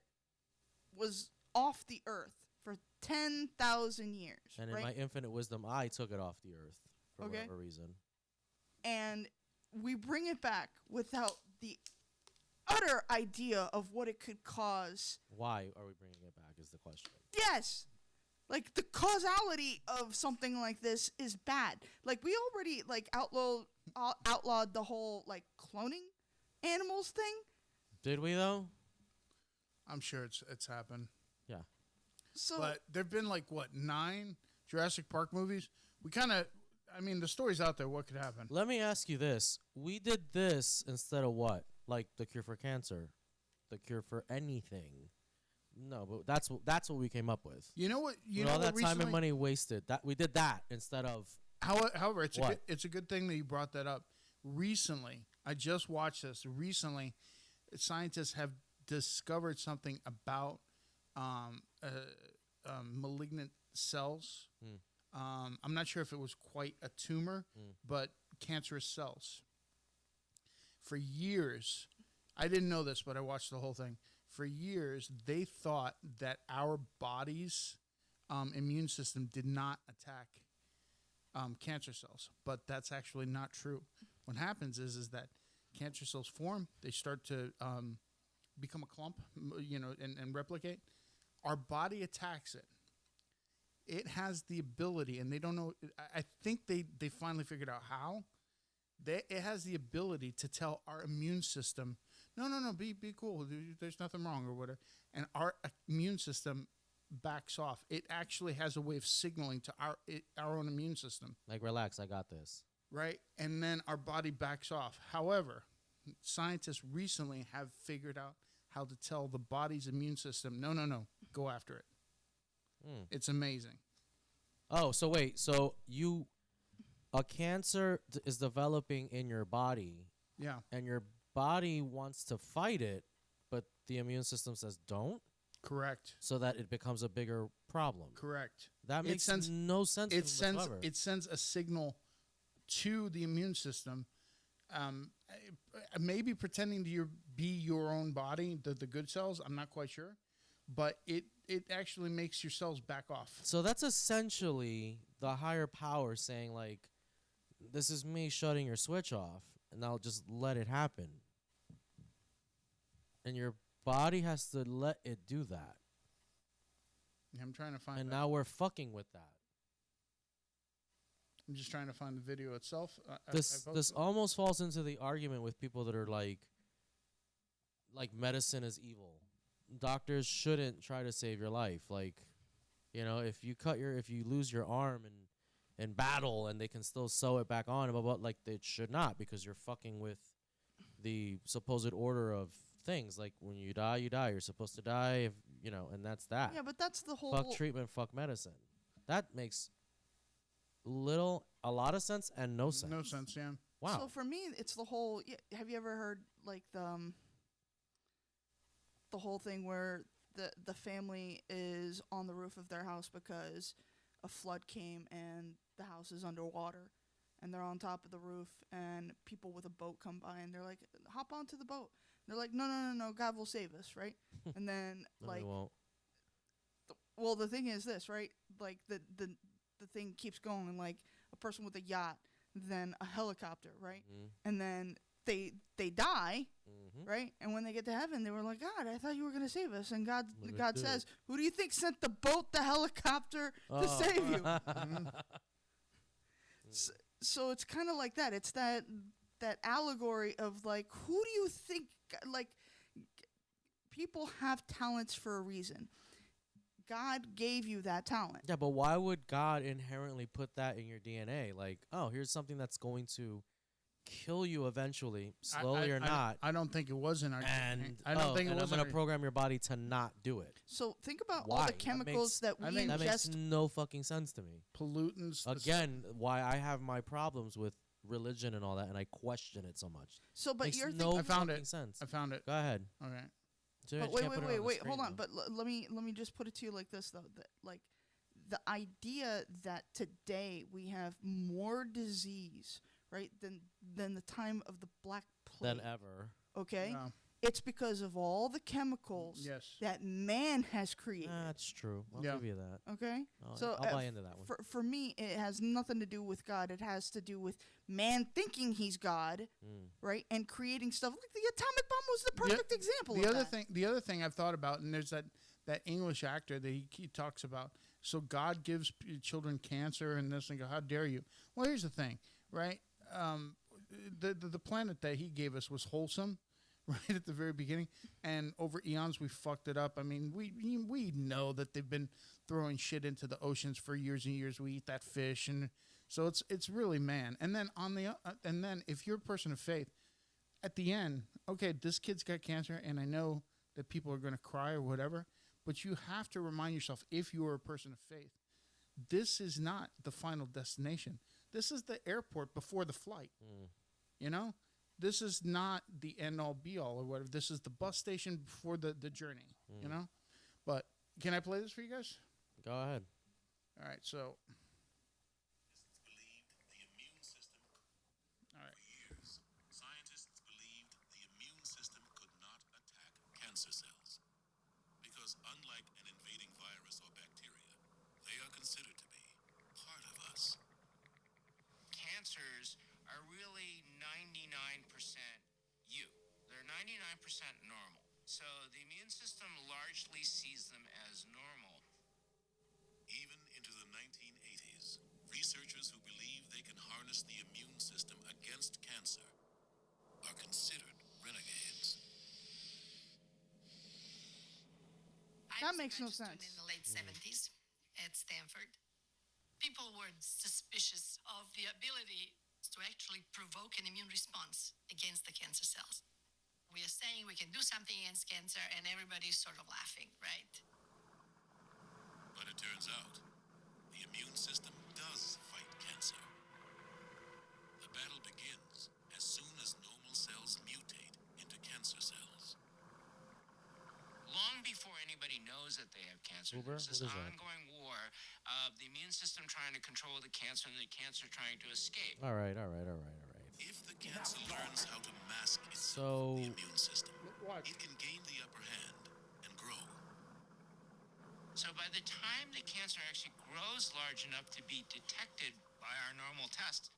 was off the earth for 10,000 years, and right? In my infinite wisdom, I took it off the earth for whatever reason. And we bring it back without the utter idea of what it could cause. Why are we bringing it back is the question. Yes. Like, the causality of something like this is bad. Like, we already, like, outlawed the whole, like, cloning animals thing. Did we, though? I'm sure it's happened. Yeah. So, but there've been, like, 9 Jurassic Park movies? We kind of, I mean, the story's out there. What could happen? Let me ask you this. We did this instead of what? Like, the cure for cancer. The cure for anything. No, but that's what we came up with. You know what? All that time and money wasted. That we did that instead of. However, it's a good thing that you brought that up. Recently, I just watched this. Recently, scientists have discovered something about malignant cells. I'm not sure if it was quite a tumor, but cancerous cells. For years, I didn't know this, but I watched the whole thing. For years, they thought that our body's immune system did not attack cancer cells, but that's actually not true. What happens is that cancer cells form, they start to become a clump, and replicate. Our body attacks it. It has the ability, and they don't know. I think they finally figured out how. It has the ability to tell our immune system, no, be cool. There's nothing wrong or whatever. And our immune system backs off. It actually has a way of signaling to our own immune system. Like, relax, I got this. Right? And then our body backs off. However, scientists recently have figured out how to tell the body's immune system, no, go after it. It's amazing. Oh, so wait. So a cancer is developing in your body. Yeah. And your body wants to fight it, but the immune system says don't? Correct. So that it becomes a bigger problem. Correct. That makes no sense whatsoever. It sends a signal to the immune system, maybe pretending to be your own body, the good cells. I'm not quite sure. But it actually makes your cells back off. So that's essentially the higher power saying, like, this is me shutting your switch off, and I'll just let it happen. And your body has to let it do that. Yeah, I'm trying to find And now we're fucking with that. I'm just trying to find the video itself. This almost falls into the argument with people that are like medicine is evil. Doctors shouldn't try to save your life. Like, if you lose your arm in battle and they can still sew it back on, but like they should not, because you're fucking with the supposed order of things. Like, when you die, you die. You're supposed to die, and that's that. Yeah, but that's the whole fuck treatment, fuck medicine. That makes a lot of sense and no sense. No sense, yeah. Wow. So for me, it's the whole. Have you ever heard like the whole thing where the family is on the roof of their house because a flood came and the house is underwater, and they're on top of the roof, and people with a boat come by and they're like, hop onto the boat. And they're like, no, God will save us, right? And then No, he won't. Well, the thing is this, right? Like the thing keeps going, like a person with a yacht, then a helicopter, right? And then they die, right? And when they get to heaven, they were like, God, I thought you were going to save us. And God says, who do you think sent the boat, the helicopter to save you? So it's kind of like that. It's that allegory of like, who do you think, like, people have talents for a reason. God gave you that talent. Yeah, but why would God inherently put that in your DNA? Like, oh, here's something that's going to kill you eventually, slowly or not. I don't think it was in our DNA. I don't think it was. I'm going to program your body to not do it. So think about why? all the chemicals that we ingest. That makes no fucking sense to me. Pollutants. Again, why I have my problems with religion and all that, and I question it so much. So, but makes you're no thinking. I found it. Sense. I found it. Go ahead. Okay. So but wait, hold on. But let me just put it to you like this though. That, like, the idea that today we have more disease, right, than the time of the Black Plague. Than ever. Okay? No. It's because of all the chemicals that man has created. That's true. I'll give you that. Okay? I'll buy into that one. For me, it has nothing to do with God. It has to do with man thinking he's God, right? And creating stuff. Like the atomic bomb was the perfect example of that. The other thing I've thought about, and there's that English actor that he talks about, so God gives children cancer and this, and go, how dare you? Well, here's the thing, right? The planet that he gave us was wholesome, right at the very beginning, and over eons we fucked it up. I mean, we know that they've been throwing shit into the oceans for years and years. We eat that fish, and so it's really man. And then and then if you're a person of faith, at the end, okay, this kid's got cancer, and I know that people are going to cry or whatever, but you have to remind yourself, if you are a person of faith, this is not the final destination. This is the airport before the flight. You know? This is not the end-all, be-all or whatever. This is the bus station before the journey, you know? But can I play this for you guys? Go ahead. All right, so. All right. For years, scientists believed the immune system could not attack cancer cells because, unlike an invading virus or bacteria, they are considered to be part of us. normal. So the immune system largely sees them as normal. Even into the 1980s, researchers who believe they can harness the immune system against cancer are considered renegades. That makes no sense. In the late 70s at Stanford, people were suspicious of the ability to actually provoke an immune response against the cancer cells. We are saying we can do something against cancer, and everybody's sort of laughing, right? But it turns out, the immune system does fight cancer. The battle begins as soon as normal cells mutate into cancer cells. Long before anybody knows that they have cancer, Uber? there's this What is that? ongoing war of the immune system trying to control the cancer and the cancer trying to escape. All right. If the cancer learns how to mask itself So- from the immune system, Watch. it can gain the upper hand and grow. So by the time the cancer actually grows large enough to be detected by our normal test,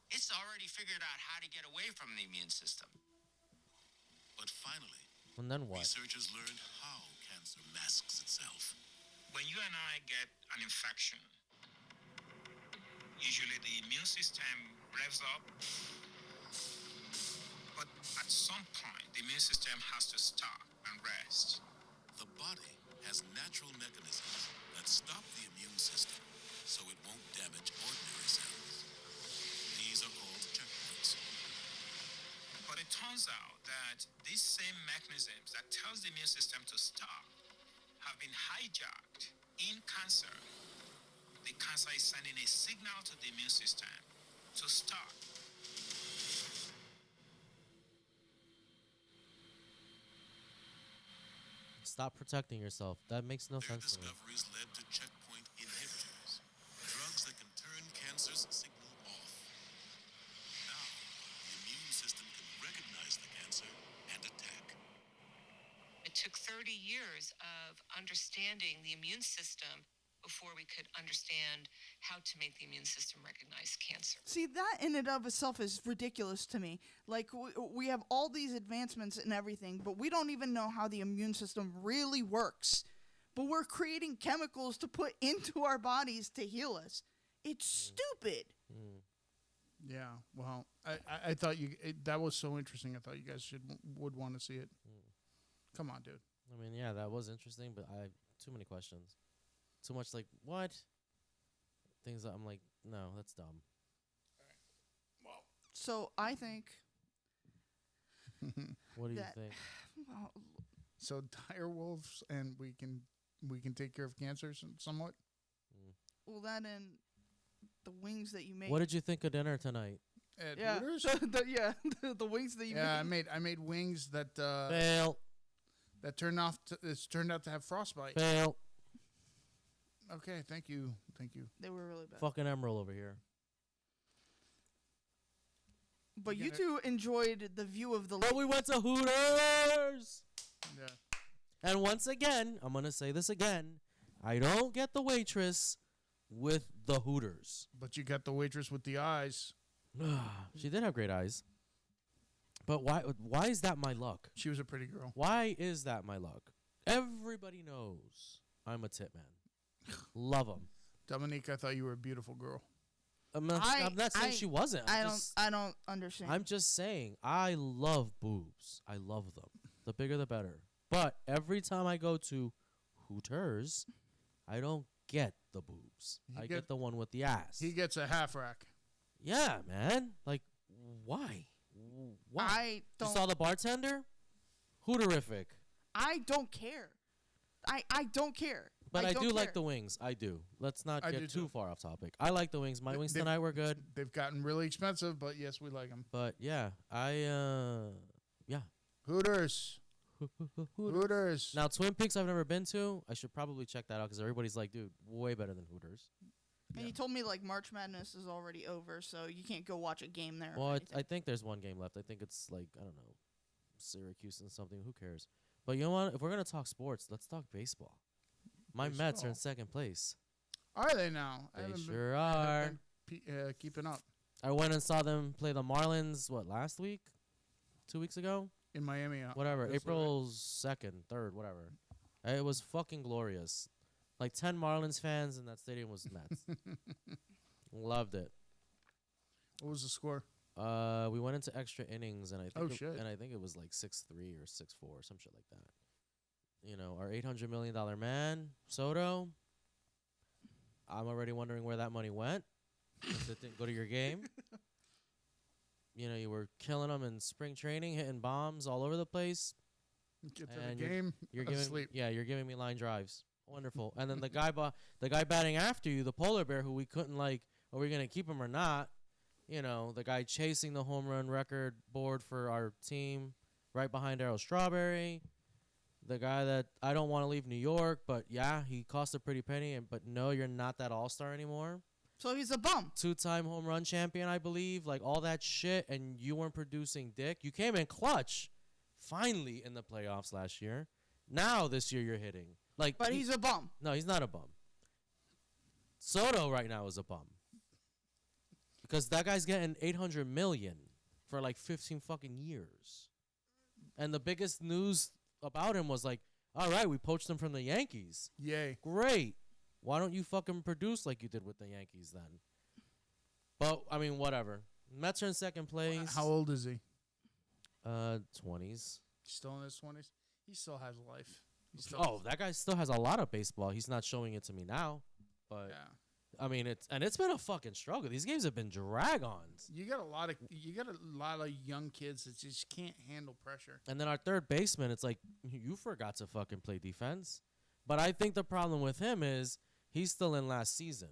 it's already figured out how to get away from the immune system. But finally, And then what? researchers learned how cancer masks itself. When you and I get an infection, usually the immune system revs up, but at some point the immune system has to stop and rest. The body has natural mechanisms that stop the immune system so it won't damage ordinary cells. These are called checkpoints. But it turns out that these same mechanisms that tells the immune system to stop have been hijacked in cancer. The cancer is sending a signal to the immune system to stop. Stop protecting yourself. That makes no Their sense to me. discoveries led to checkpoint inhibitors, drugs that can turn cancer's signal off. Now, the immune system can recognize the cancer and attack. It took 30 years of understanding the immune system before we could understand how to make the immune system recognize cancer. See, that in and of itself is ridiculous to me. Like, we have all these advancements and everything, but we don't even know how the immune system really works. But we're creating chemicals to put into our bodies to heal us. It's stupid. Yeah, well, I thought that was so interesting. I thought you guys would want to see it. Come on, dude. I mean, yeah, that was interesting, but I have too many questions. Too much like, what? Things that I'm like, no, that's dumb. So I think What do you that, think? well, So direwolves, and we can take care of cancers somewhat. well, that and the wings that you make. What did you think of dinner tonight? At Yeah, Hooters? the wings that you Yeah, make. I made wings that Fail. that turned out to have frostbite. Fail. Okay, thank you. They were really bad. Fucking Emerald over here. But you gonna- two enjoyed the view of the But lake. we went to Hooters. Yeah. And once again, I'm going to say this again. I don't get the waitress with the Hooters. But you got the waitress with the eyes. She did have great eyes. But why is that my luck? She was a pretty girl. Why is that my luck? Everybody knows I'm a tip man. Love them. Dominique, I thought you were a beautiful girl. I'm not saying she wasn't. I don't understand. I'm just saying I love boobs. I love them. The bigger the better. But every time I go to Hooters, I don't get the boobs. I get the one with the ass. He gets a half rack. Yeah, man. Like, why? Why? I don't. You saw the bartender? Hooterific. I don't care. I don't care. But I don't do care. like the wings. I do. Let's not I do get too. too far off topic. I like the wings. My wings They've- tonight were good. They've gotten really expensive, but yes, we like them. But yeah, yeah. Hooters. Hooters. Now, Twin Peaks I've never been to. I should probably check that out because everybody's like, dude, way better than Hooters. And you told me like March Madness is already over, so you can't go watch a game there. Well, or I anything. think there's one game left. I think it's like, I don't know, Syracuse and something. Who cares? But you know what? If we're going to talk sports, let's talk baseball. My Mets are in second place. Are they now? I They haven't sure I haven't are. been keeping up. I went and saw them play the Marlins, last week? 2 weeks ago? In Miami. Whatever. April 2nd, 3rd, whatever. It was fucking glorious. Like 10 Marlins fans, and that stadium was Mets. Loved it. What was the score? We went into extra innings, and I think shit. I think it was like 6-3 or 6-4, some shit like that. You know, our $800 million man, Soto. I'm already wondering where that money went. Since it didn't go to your game. You know, you were killing them in spring training, hitting bombs all over the place. Get to the game. You're asleep. you're giving me line drives. Wonderful. And then the guy batting after you, the polar bear, who we couldn't are we gonna keep him or not? You know, the guy chasing the home run record board for our team, right behind Darryl Strawberry. The guy that I don't want to leave New York, but yeah, he cost a pretty penny. But no, you're not that all-star anymore. So he's a bum. 2-time home run champion, I believe. Like all that shit, and you weren't producing dick. You came in clutch, finally in the playoffs last year. Now this year you're hitting. But he's a bum. No, he's not a bum. Soto right now is a bum. Because that guy's getting $800 million for like 15 fucking years. And the biggest news about him was like, all right, we poached him from the Yankees. Yay. Great. Why don't you fucking produce like you did with the Yankees then? But, I mean, whatever. Mets are in second place. How old is he? 20s. Still in his 20s? He still has life. That guy still has a lot of baseball. He's not showing it to me now. But, yeah. I mean, it's been a fucking struggle. These games have been drag-ons. You got a lot of young kids that just can't handle pressure. And then our third baseman, it's like, you forgot to fucking play defense. But I think the problem with him is he's still in last season.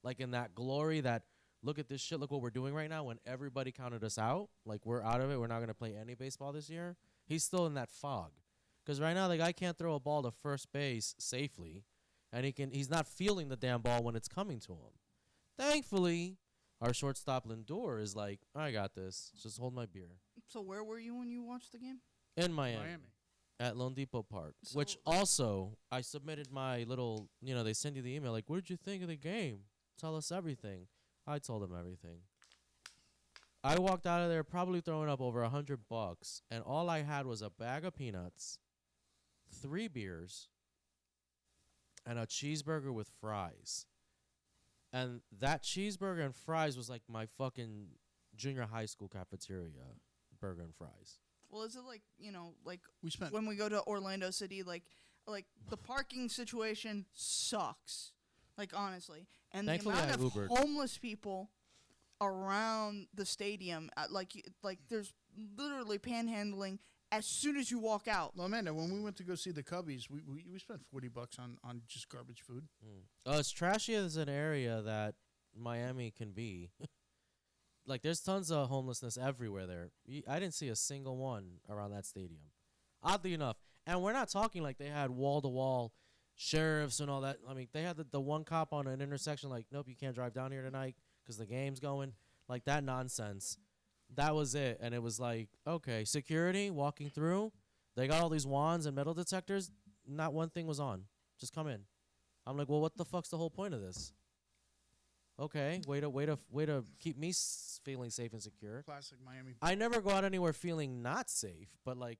Like in that glory that, look at this shit, look what we're doing right now when everybody counted us out. Like we're out of it. We're not going to play any baseball this year. He's still in that fog. Because right now the guy can't throw a ball to first base safely. And he's not feeling the damn ball when it's coming to him. Thankfully, our shortstop Lindor is like, I got this. Just hold my beer. So where were you when you watched the game? In Miami. At Lone Depot Park. So which also, I submitted my little, they send you the email, like, what did you think of the game? Tell us everything. I told them everything. I walked out of there probably throwing up over $100, and all I had was a bag of peanuts, 3 beers, and a cheeseburger with fries. And that cheeseburger and fries was like my fucking junior high school cafeteria burger and fries. Well, is it like when we go to Orlando City, like the parking situation sucks, like honestly, and Thankfully, the amount of Ubered. homeless people around the stadium, like there's literally panhandling as soon as you walk out. Well, Amanda, when we went to go see the Cubbies, we spent $40 on just garbage food. As trashy as an area that Miami can be. Like, there's tons of homelessness everywhere there. I didn't see a single one around that stadium. Oddly enough. And we're not talking like they had wall-to-wall sheriffs and all that. I mean, they had the one cop on an intersection like, nope, you can't drive down here tonight because the game's going. Like, that nonsense. That was it. And it was like, okay, security walking through. They got all these wands and metal detectors. Not one thing was on. Just come in. I'm like, well, what the fuck's the whole point of this? Okay, way to keep me feeling safe and secure. Classic Miami. I never go out anywhere feeling not safe, but like,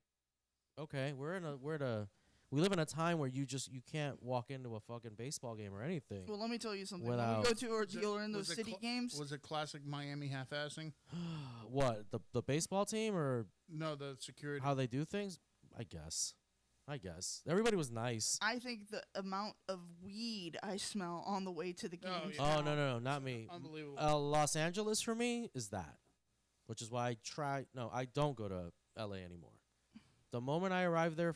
okay, we live in a time where you can't walk into a fucking baseball game or anything. Well, let me tell you something. When we go to Orlando City games, was it classic Miami half-assing? What, the baseball team or no, the security? How they do things? I guess. Everybody was nice. I think the amount of weed I smell on the way to the game. Oh, no, not me. Unbelievable. Los Angeles for me is that, which is why I don't go to LA anymore. The moment I arrive there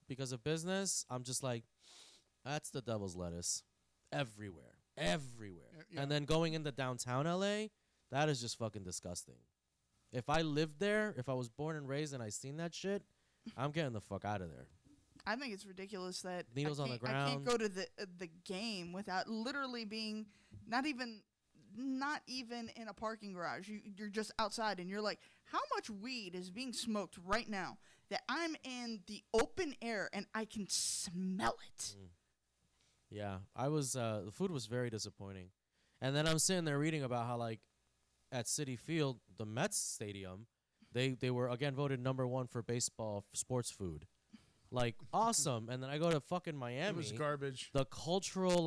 because of business, I'm just like, that's the devil's lettuce. Everywhere. Yeah. And then going into downtown LA, that is just fucking disgusting. If I lived there, if I was born and raised and I seen that shit, I'm getting the fuck out of there. I think it's ridiculous that needles on the ground. I can't go to the game without literally being not even in a parking garage. You're just outside and you're like, how much weed is being smoked right now that I'm in the open air and I can smell it? Yeah, I was. The food was very disappointing, and then I'm sitting there reading about how like at Citi Field, the Mets stadium, They were again voted #1 for baseball sports food. Like awesome. And then I go to fucking Miami. It was garbage. The cultural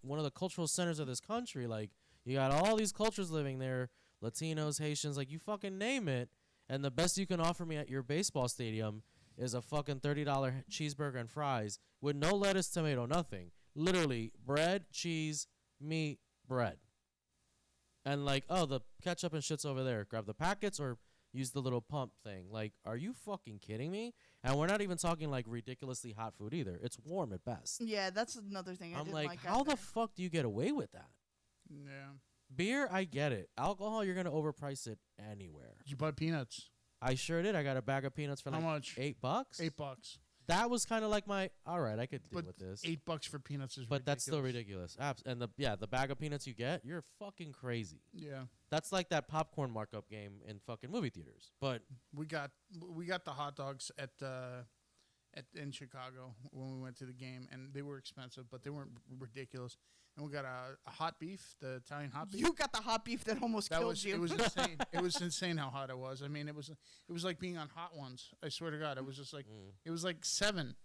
one of the cultural centers of this country. Like you got all these cultures living there, Latinos, Haitians, like you fucking name it. And the best you can offer me at your baseball stadium is a fucking $30 cheeseburger and fries with no lettuce, tomato, nothing. Literally bread, cheese, meat, bread. And like, oh, the ketchup and shit's over there. Grab the packets or use the little pump thing. Like, are you fucking kidding me? And we're not even talking like ridiculously hot food either. It's warm at best. Yeah, that's another thing I I'm didn't like, how the fuck do you get away with that? Yeah. Beer, I get it. Alcohol, you're gonna overprice it anywhere. Did you buy peanuts? I sure did. I got a bag of peanuts for How like much? $8. $8. That was kind of like my all right. I could deal with this. $8 for peanuts is but ridiculous. that's still ridiculous. And the bag of peanuts you get, you're fucking crazy. Yeah. That's like that popcorn markup game in fucking movie theaters. But we got the hot dogs in Chicago when we went to the game, and they were expensive, but they weren't ridiculous. And we got a hot beef, the Italian hot beef. You got the hot beef that almost killed you. It was insane. It was insane how hot it was. I mean, it was like being on Hot Ones. I swear to God, it was just like it was like 7.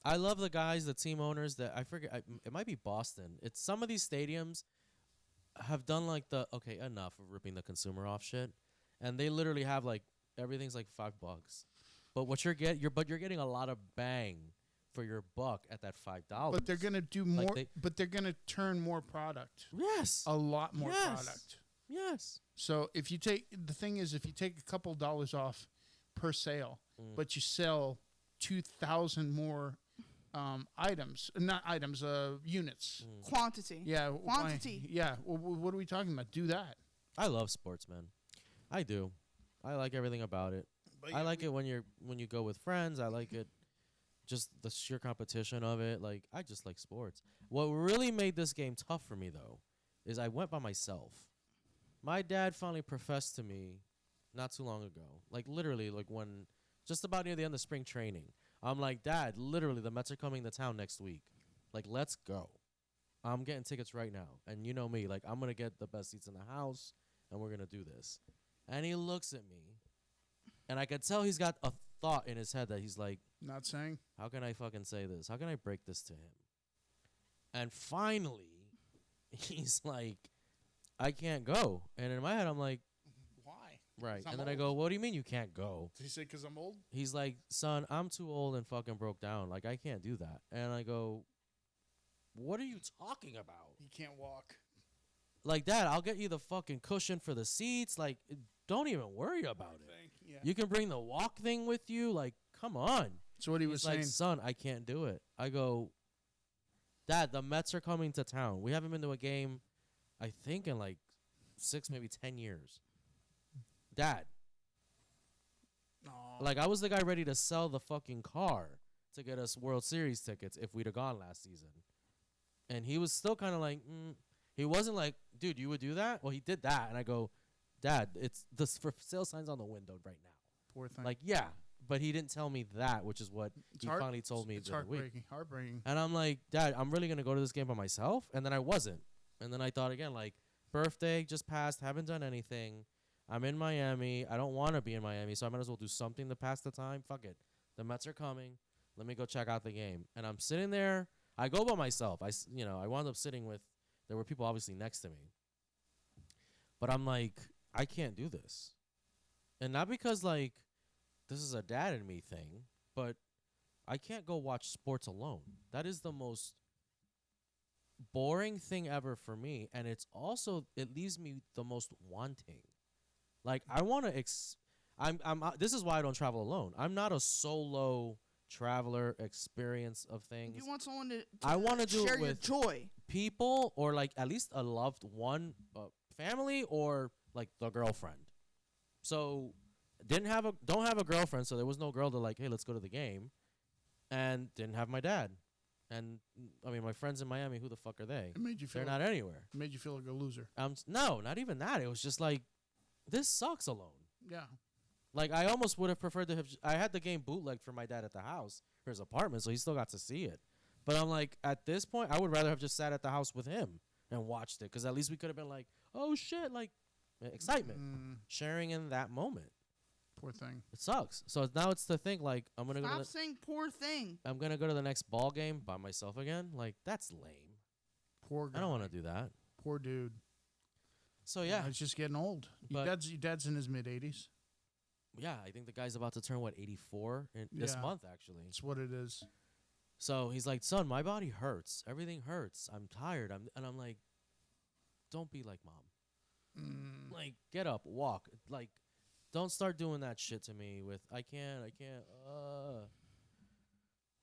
I love the guys, the team owners that I forget. It might be Boston. It's some of these stadiums have done like enough of ripping the consumer off shit, and they literally have like everything's like $5. But what you're getting a lot of bang for your buck at that $5. But they're gonna do more. But they're gonna turn more product. Yes, a lot more product. Yes. So if you take a couple dollars off per sale, but you sell 2,000 more units, quantity. Yeah, quantity. Yeah. What are we talking about? Do that. I love sports, man. I do. I like everything about it. I like it when you go with friends. I like it, just the sheer competition of it. Like I just like sports. What really made this game tough for me though, is I went by myself. My dad finally professed to me, not too long ago. Like literally, like when just about near the end of spring training. I'm like, Dad, literally, the Mets are coming to town next week. Like, let's go. I'm getting tickets right now, and you know me. Like, I'm gonna get the best seats in the house, and we're gonna do this. And he looks at me. And I could tell he's got a thought in his head that he's like, not saying, how can I fucking say this? How can I break this to him? And finally, he's like, I can't go. And in my head, I'm like, why? Right. And then I go, what do you mean you can't go? Did he say because I'm old? He's like, son, I'm too old and fucking broke down. Like, I can't do that. And I go, what are you talking about? He can't walk. Like, Dad, I'll get you the fucking cushion for the seats. Like, don't even worry about it. Yeah. You can bring the walk thing with you. Like, come on. So what he was saying, like, son, I can't do it. I go, Dad, the Mets are coming to town. We haven't been to a game, I think, in like 6, maybe 10 years. Dad. Aww. Like, I was the guy ready to sell the fucking car to get us World Series tickets if we'd have gone last season. And he was still kind of like, he wasn't like, dude, you would do that? Well, he did that. And I go, Dad, it's the for sale signs on the window right now. Poor thing. Like, yeah, but he didn't tell me that, which is what he finally told me it's the other week. Heartbreaking. And I'm like, Dad, I'm really going to go to this game by myself? And then I wasn't. And then I thought again, like, birthday just passed, haven't done anything. I'm in Miami. I don't want to be in Miami, so I might as well do something to pass the time. Fuck it. The Mets are coming. Let me go check out the game. And I'm sitting there. I go by myself. I wound up sitting with, there were people obviously next to me. But I'm like, I can't do this. And not because, like, this is a dad in me thing, but I can't go watch sports alone. That is the most boring thing ever for me. And it's also, it leaves me the most wanting. Like, I want to, this is why I don't travel alone. I'm not a solo traveler experience of things. You want someone to I want to do share it with your joy. People, or like at least a loved one, family, or like the girlfriend. So don't have a girlfriend, so there was no girl to like, hey, let's go to the game. And didn't have my dad. And I mean, my friends in Miami, who the fuck are they? It made you feel They're not anywhere. It made you feel like a loser. No, not even that. It was just like, this sucks alone. Yeah. Like, I almost would have preferred to have, I had the game bootlegged for my dad at the house, or his apartment, so he still got to see it. But I'm like, at this point, I would rather have just sat at the house with him and watched it, because at least we could have been like, oh shit, like, excitement, sharing in that moment. Poor thing. It sucks. So now it's the thing. Like I'm gonna Stop saying poor thing. I'm gonna go to the next ball game by myself again. Like that's lame. Poor guy. I don't want to do that. Poor dude. So yeah, It's just getting old. Your dad's in his mid-80s. Yeah, I think the guy's about to turn 84 this month actually. That's what it is. So he's like, son, my body hurts. Everything hurts. I'm tired. I'm like, don't be like mom. Like, get up, walk. Like, don't start doing that shit to me with, I can't.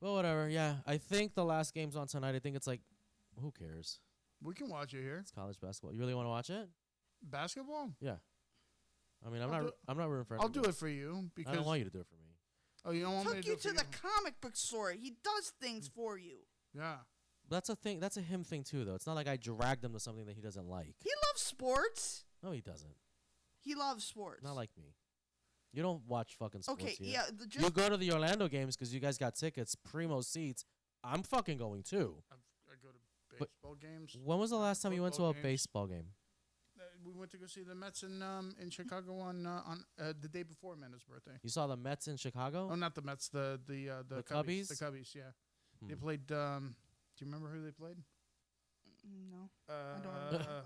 Well, whatever. Yeah, I think the last game's on tonight. I think it's like, who cares? We can watch it here. It's college basketball. You really want to watch it? Basketball? Yeah. I mean, I'm not rooting for. I'll do it for you because I don't want you to do it for me. Oh, you don't want me to do it for Took you to the comic book store. He does things for you. Yeah. That's a thing. That's a him thing too, though. It's not like I dragged him to something that he doesn't like. He loves sports. No, he doesn't. He loves sports. Not like me. You don't watch fucking sports. Okay, here. yeah. You go to the Orlando games because you guys got tickets, primo seats. I'm fucking going too. I go to baseball games. When was the last time you went to a games. baseball game? We went to go see the Mets in Chicago on the day before Amanda's birthday. You saw the Mets in Chicago? Oh, not the Mets. The Cubbies. The Cubbies. Yeah. They played. Do you remember who they played? No. I don't remember.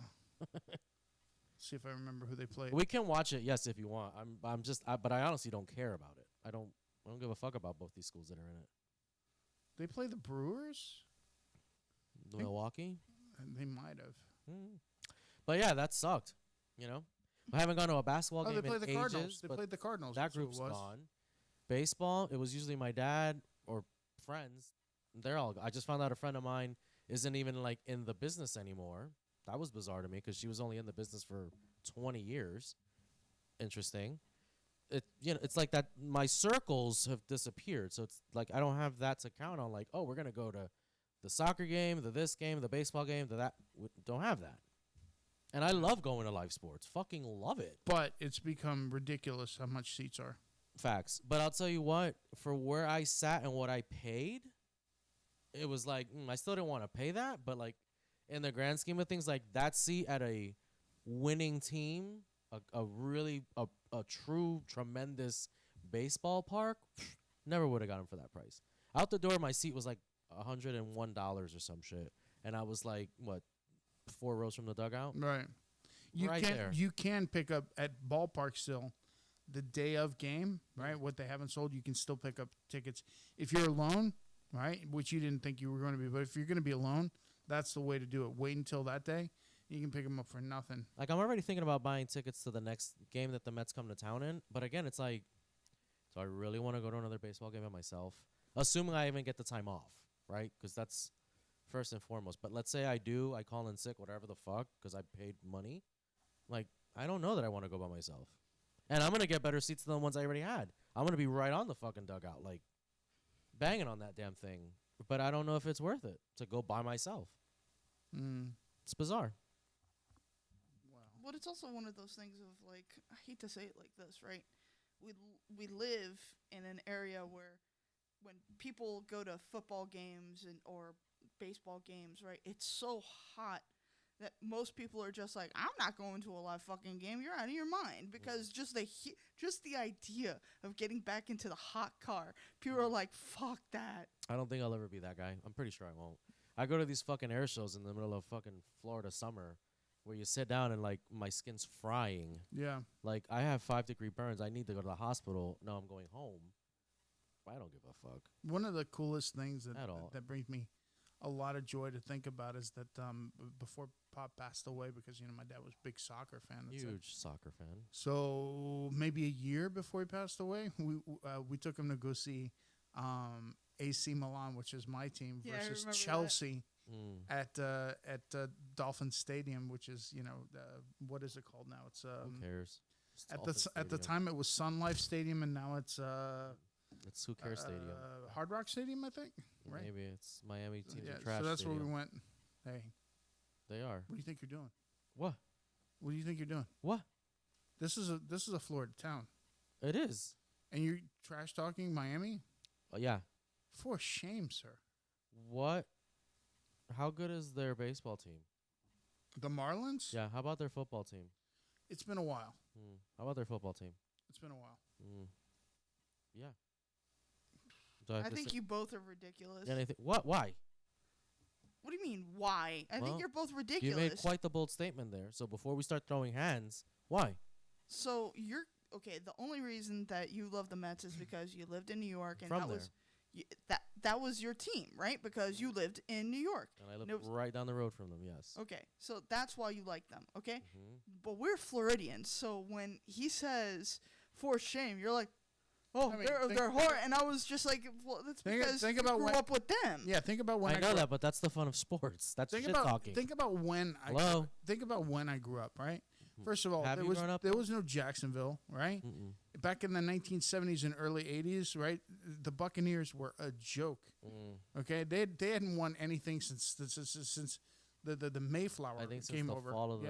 See if I remember who they played. We can watch it, yes, if you want. But I honestly don't care about it. I don't give a fuck about both these schools that are in it. They play the Brewers. Milwaukee. They might have. But yeah, that sucked. You know, I haven't gone to a basketball game they played in the Cardinals. ages. They played the Cardinals. That group's gone. Baseball, it was usually my dad or friends. They're all. I just found out a friend of mine isn't even like in the business anymore. That was bizarre to me because she was only in the business for 20 years. Interesting. It's like that. My circles have disappeared, so it's like I don't have that to count on. Like, oh, we're gonna go to the soccer game, this game, the baseball game, that. We don't have that. And I love going to live sports. Fucking love it. But it's become ridiculous how much seats are. Facts. But I'll tell you what, for where I sat and what I paid, it was like, I still didn't want to pay that. But, like, in the grand scheme of things, like, that seat at a winning team, a true, tremendous baseball park, never would have gotten for that price. Out the door, my seat was like $101 or some shit. And I was like, what? 4 rows from the dugout. Right. You can pick up at ballpark still the day of game, right? What they haven't sold, you can still pick up tickets. If you're alone, right, which you didn't think you were going to be, but if you're going to be alone, that's the way to do it. Wait until that day. You can pick them up for nothing. Like, I'm already thinking about buying tickets to the next game that the Mets come to town in. But again, it's like, do I really want to go to another baseball game by myself? Assuming I even get the time off, right? Because that's first and foremost. But let's say I do, I call in sick, whatever the fuck, because I paid money. Like, I don't know that I want to go by myself. And I'm going to get better seats than the ones I already had. I'm going to be right on the fucking dugout, like, banging on that damn thing. But I don't know if it's worth it to go by myself. It's bizarre. Wow. But it's also one of those things of, like, I hate to say it like this, right? We live in an area where when people go to football games or baseball games, right, it's so hot that most people are just like, I'm not going to a live fucking game. You're out of your mind. Because just the idea of getting back into the hot car, people are like, fuck that. I don't think I'll ever be that guy. I'm pretty sure I won't. I go to these fucking air shows in the middle of fucking Florida summer where you sit down and, like, my skin's frying. Yeah. Like, I have 5-degree burns. I need to go to the hospital. No, I'm going home. I don't give a fuck. One of the coolest things that brings me a lot of joy to think about is that before Pop passed away, because my dad was a big soccer fan. Huge soccer fan. So maybe a year before he passed away, we took him to go see AC Milan, which is my team, versus Chelsea at Dolphin Stadium, which is what is it called now? It's who cares? At the time it was Sun Life Stadium, and now it's Who Cares Stadium. Hard Rock Stadium, I think. Right? Maybe it's Miami teams are trash. So that's stadium. where we went. Hey, they are. What do you think you're doing? What? What do you think you're doing? What? This is a Florida town. It is. And you're trash talking Miami? Yeah. For shame, sir. What? How good is their baseball team? The Marlins? Yeah. How about their football team? It's been a while. How about their football team? It's been a while. Yeah. Do I think you both are ridiculous. Anything? What? Why? What do you mean, why? I think you're both ridiculous. You made quite the bold statement there. So before we start throwing hands, why? So you're okay. The only reason that you love the Mets is because you lived in New York, and that was your team, right? Because you lived in New York, and I lived right down the road from them. Yes. Okay, so that's why you like them. Okay, but we're Floridians, so when he says "for shame," you're like, "Oh, I mean, they're horrible," and I was just like, "Well, that's because you grew up with them." Yeah, think about when I know that, but that's the fun of sports. That's shit talking. Think about when think about when I grew up, right? First of all, there was no Jacksonville, right? Back in the 1970s and early 80s, right? The Buccaneers were a joke. Okay, they hadn't won anything since the Mayflower I think came since over. The fall of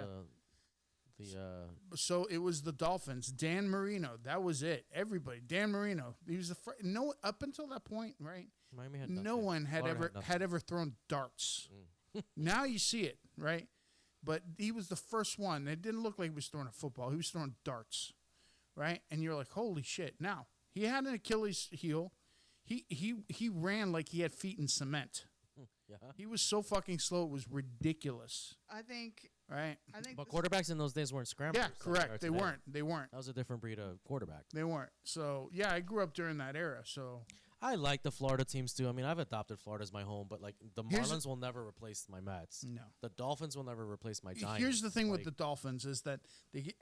So it was the Dolphins. Dan Marino, that was it. Everybody, Dan Marino. He was up until that point, right? No one had ever thrown darts. Now you see it, right? But he was the first one. It didn't look like he was throwing a football. He was throwing darts, right? And you're like, holy shit. Now, he had an Achilles heel. He ran like he had feet in cement. Yeah. He was so fucking slow. It was ridiculous. I think. Right. But quarterbacks in those days weren't scramblers. Yeah, correct. They weren't. That was a different breed of quarterback. They weren't. So, yeah, I grew up during that era. So I like the Florida teams too. I mean, I've adopted Florida as my home, but like the Marlins will never replace my Mets. No. The Dolphins will never replace my Giants. Here's the thing with the Dolphins is that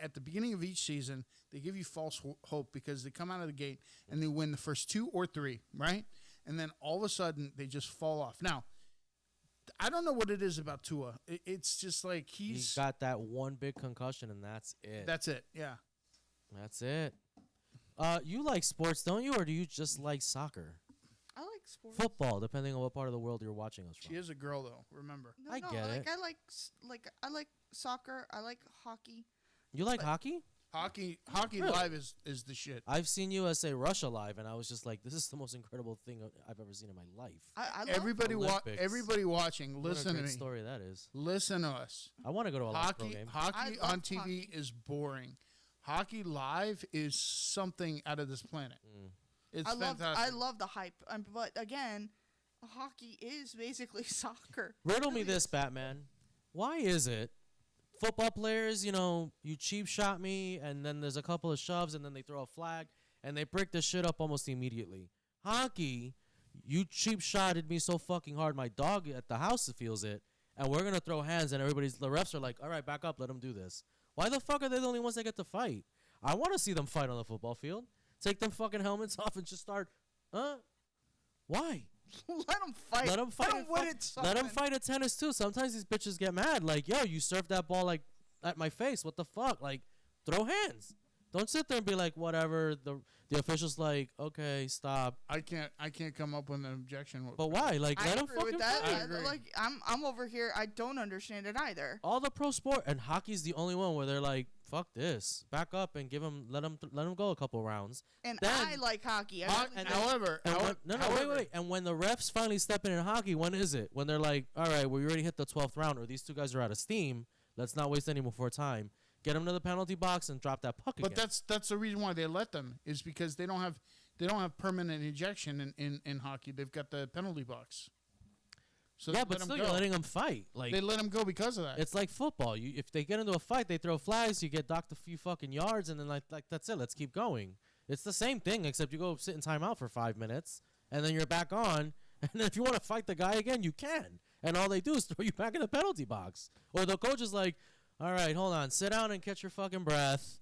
at the beginning of each season, they give you false hope because they come out of the gate and they win the first 2 or 3, right? And then all of a sudden, they just fall off. Now, I don't know what it is about Tua. It's just like he's got that one big concussion, and that's it. That's it, yeah. That's it. You like sports, don't you, or do you just like soccer? I like sports. Football, depending on what part of the world you're watching us from. She is a girl, though. Remember. I get it. I like soccer. I like hockey. You like hockey? Hockey really? Live is the shit. I've seen USA Russia live, and I was just like, this is the most incredible thing I've ever seen in my life. I love everybody watching, listen to me. What a great story that is. Listen to us. I want to go to a pro game. Hockey on TV is boring. Hockey live is something out of this planet. It's fantastic. I love the hype, but again, hockey is basically soccer. Riddle me this, Batman. Why is it football players, you cheap shot me, and then there's a couple of shoves, and then they throw a flag, and they break the shit up almost immediately? Hockey, you cheap shotted me so fucking hard, my dog at the house feels it, and we're going to throw hands, and the refs are like, all right, back up, let them do this. Why the fuck are they the only ones that get to fight? I want to see them fight on the football field. Take them fucking helmets off and just start, why? Let them fight. Let them fight. Let them fight at tennis too. Sometimes these bitches get mad. Like, yo, you served that ball like at my face. What the fuck? Like, throw hands. Don't sit there and be like, whatever. The official's like, okay, stop. I can't come up with an objection. But why? Like, let them fucking fight. I agree. Like, I'm over here. I don't understand it either. All the pro sport and hockey's the only one where they're like, fuck this. Back up and let them go a couple rounds. And then, I like hockey. Wait. And when the refs finally step in hockey, when is it? When they're like, all right, we already hit the 12th round, or these two guys are out of steam. Let's not waste any more time. Get them to the penalty box and drop that puck again. But that's the reason why they let them, is because they don't have permanent ejection in hockey. They've got the penalty box. So yeah, but still, you're letting them fight. Like, they let them go because of that. It's like football. If they get into a fight, they throw flags. You get docked a few fucking yards, and then like that's it. Let's keep going. It's the same thing, except you go sit in timeout for 5 minutes, and then you're back on. And then if you want to fight the guy again, you can. And all they do is throw you back in the penalty box. Or the coach is like, all right, hold on. Sit down and catch your fucking breath.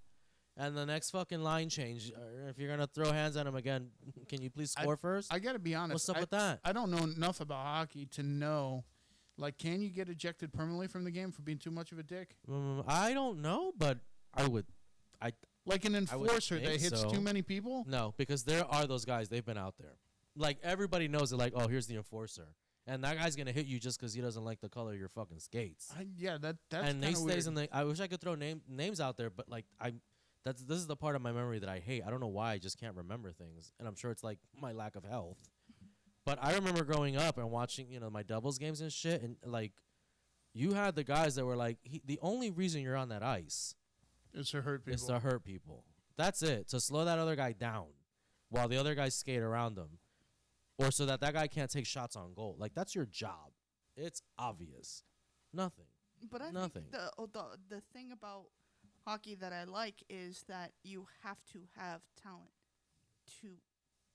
And the next fucking line change, if you're going to throw hands at him again, can you please score first? I got to be honest. What's up with that? I don't know enough about hockey to know, like, can you get ejected permanently from the game for being too much of a dick? I don't know, but I would. Like an enforcer that hits too many people? No, because there are those guys. They've been out there. Like, everybody knows it. Like, oh, here's the enforcer. And that guy's going to hit you just because he doesn't like the color of your fucking skates. That's and he stays weird. in the. I wish I could throw names out there, but like this is the part of my memory that I hate. I don't know why I just can't remember things, and I'm sure it's like my lack of health. But I remember growing up and watching, my doubles games and shit, and like, you had the guys that were like, the only reason you're on that ice is to hurt people. Is to hurt people. That's it. To slow that other guy down while the other guys skate around him. Or so that guy can't take shots on goal. Like, that's your job. It's obvious. Nothing. But I Nothing. think the thing about hockey that I like is that you have to have talent to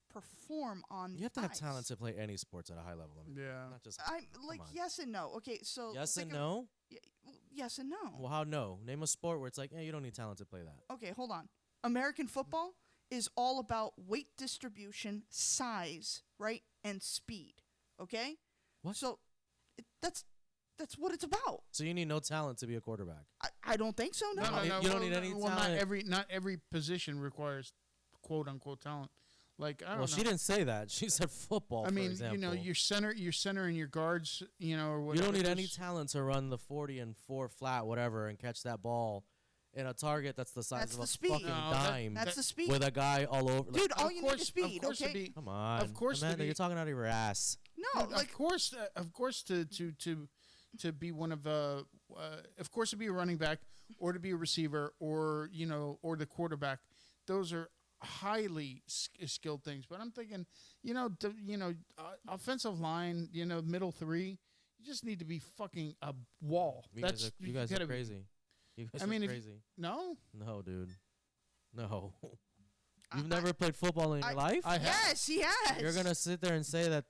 perform on You have to have ice. talent to play any sports at a high level. I mean, Yeah. not just I'm like on. yes and no. Okay, so yes think and of- no. Yes and no. Well, how no? Name a sport where it's like, you don't need talent to play that. Okay, hold on. American football is all about weight distribution, size, right, and speed. Okay. What? So that's what it's about. So you need no talent to be a quarterback. I don't think so. No. You don't need any talent. Not every position requires quote unquote talent. Like I don't know. Well, she didn't say that. She said football. I mean, for example. your center and your guards, or You whatever. don't need any talent to run the 40 and 4 flat, whatever, and catch that ball in a target that's the size That's of the a speed. fucking No, dime. that's the speed. With a guy all over. Dude, all Of you need course- is speed. of course to Okay. be- Come on. Of course to Amanda, be- you're talking out of your ass. No, Dude, like of course, to be one of of course to be a running back or to be a receiver or or the quarterback. Those are highly skilled things. But I'm thinking, offensive line, middle three, you just need to be fucking a wall. You guys are crazy. You guys are crazy. No, dude. No. You've never played football in your life? Yes, he has. You're going to sit there and say that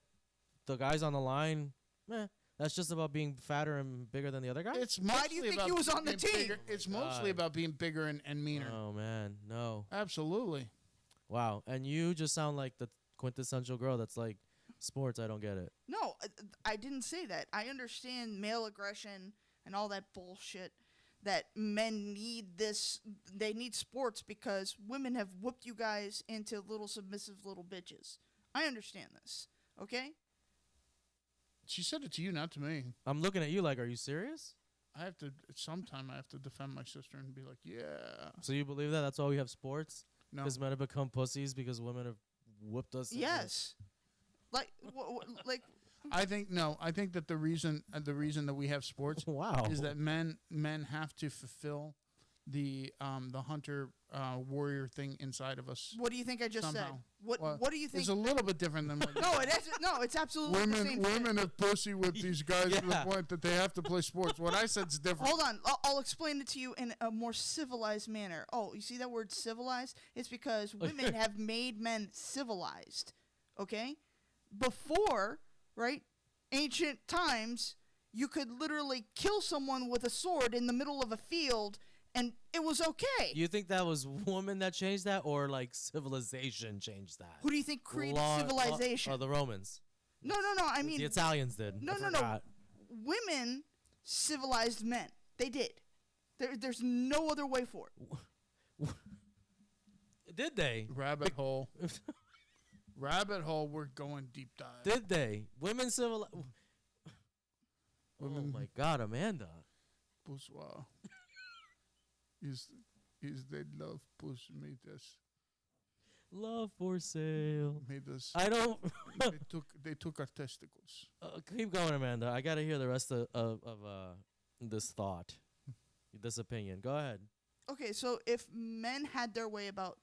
the guys on the line, that's just about being fatter and bigger than the other guy? it's mostly Why do you think about he was on the being team? bigger. It's God. mostly about being bigger and meaner. Oh, man. No. Absolutely. Wow. And you just sound like the quintessential girl that's like, sports, I don't get it. No, I didn't say that. I understand male aggression and all that bullshit that men need this. They need sports because women have whooped you guys into little submissive little bitches. I understand this. Okay? She said it to you, not to me. I'm looking at you like, are you serious? Sometime I have to defend my sister and be like, yeah. So you believe that? That's why we have sports? No. Because men have become pussies because women have whooped us? Yes. Like, like. I think that the reason that we have sports wow. is that men have to fulfill the hunter warrior thing inside of us. What do you think I just somehow. said? What do you think? It's a little bit different than what No, it's absolutely the same women thing. have pussy with these guys to the point that they have to play sports. What I said's different. Hold on, I'll explain it to you in a more civilized manner. Oh, you see that word civilized? It's because women have made men civilized. Okay? Before, right, ancient times, you could literally kill someone with a sword in the middle of a field and it was okay. You think that was women that changed that or like civilization changed that? Who do you think created civilization? The Romans. No, I mean... The Italians did. No. Women civilized men. They did. There's no other way for it. Did they? Rabbit hole. Rabbit hole, we're going deep dive. Did they? Women civilized... Oh my God, Amanda. Bonsoir. Is they love push made us. Love for sale. Made us. I don't... they took our testicles. Keep going, Amanda. I got to hear the rest of this thought, this opinion. Go ahead. Okay, so if men had their way about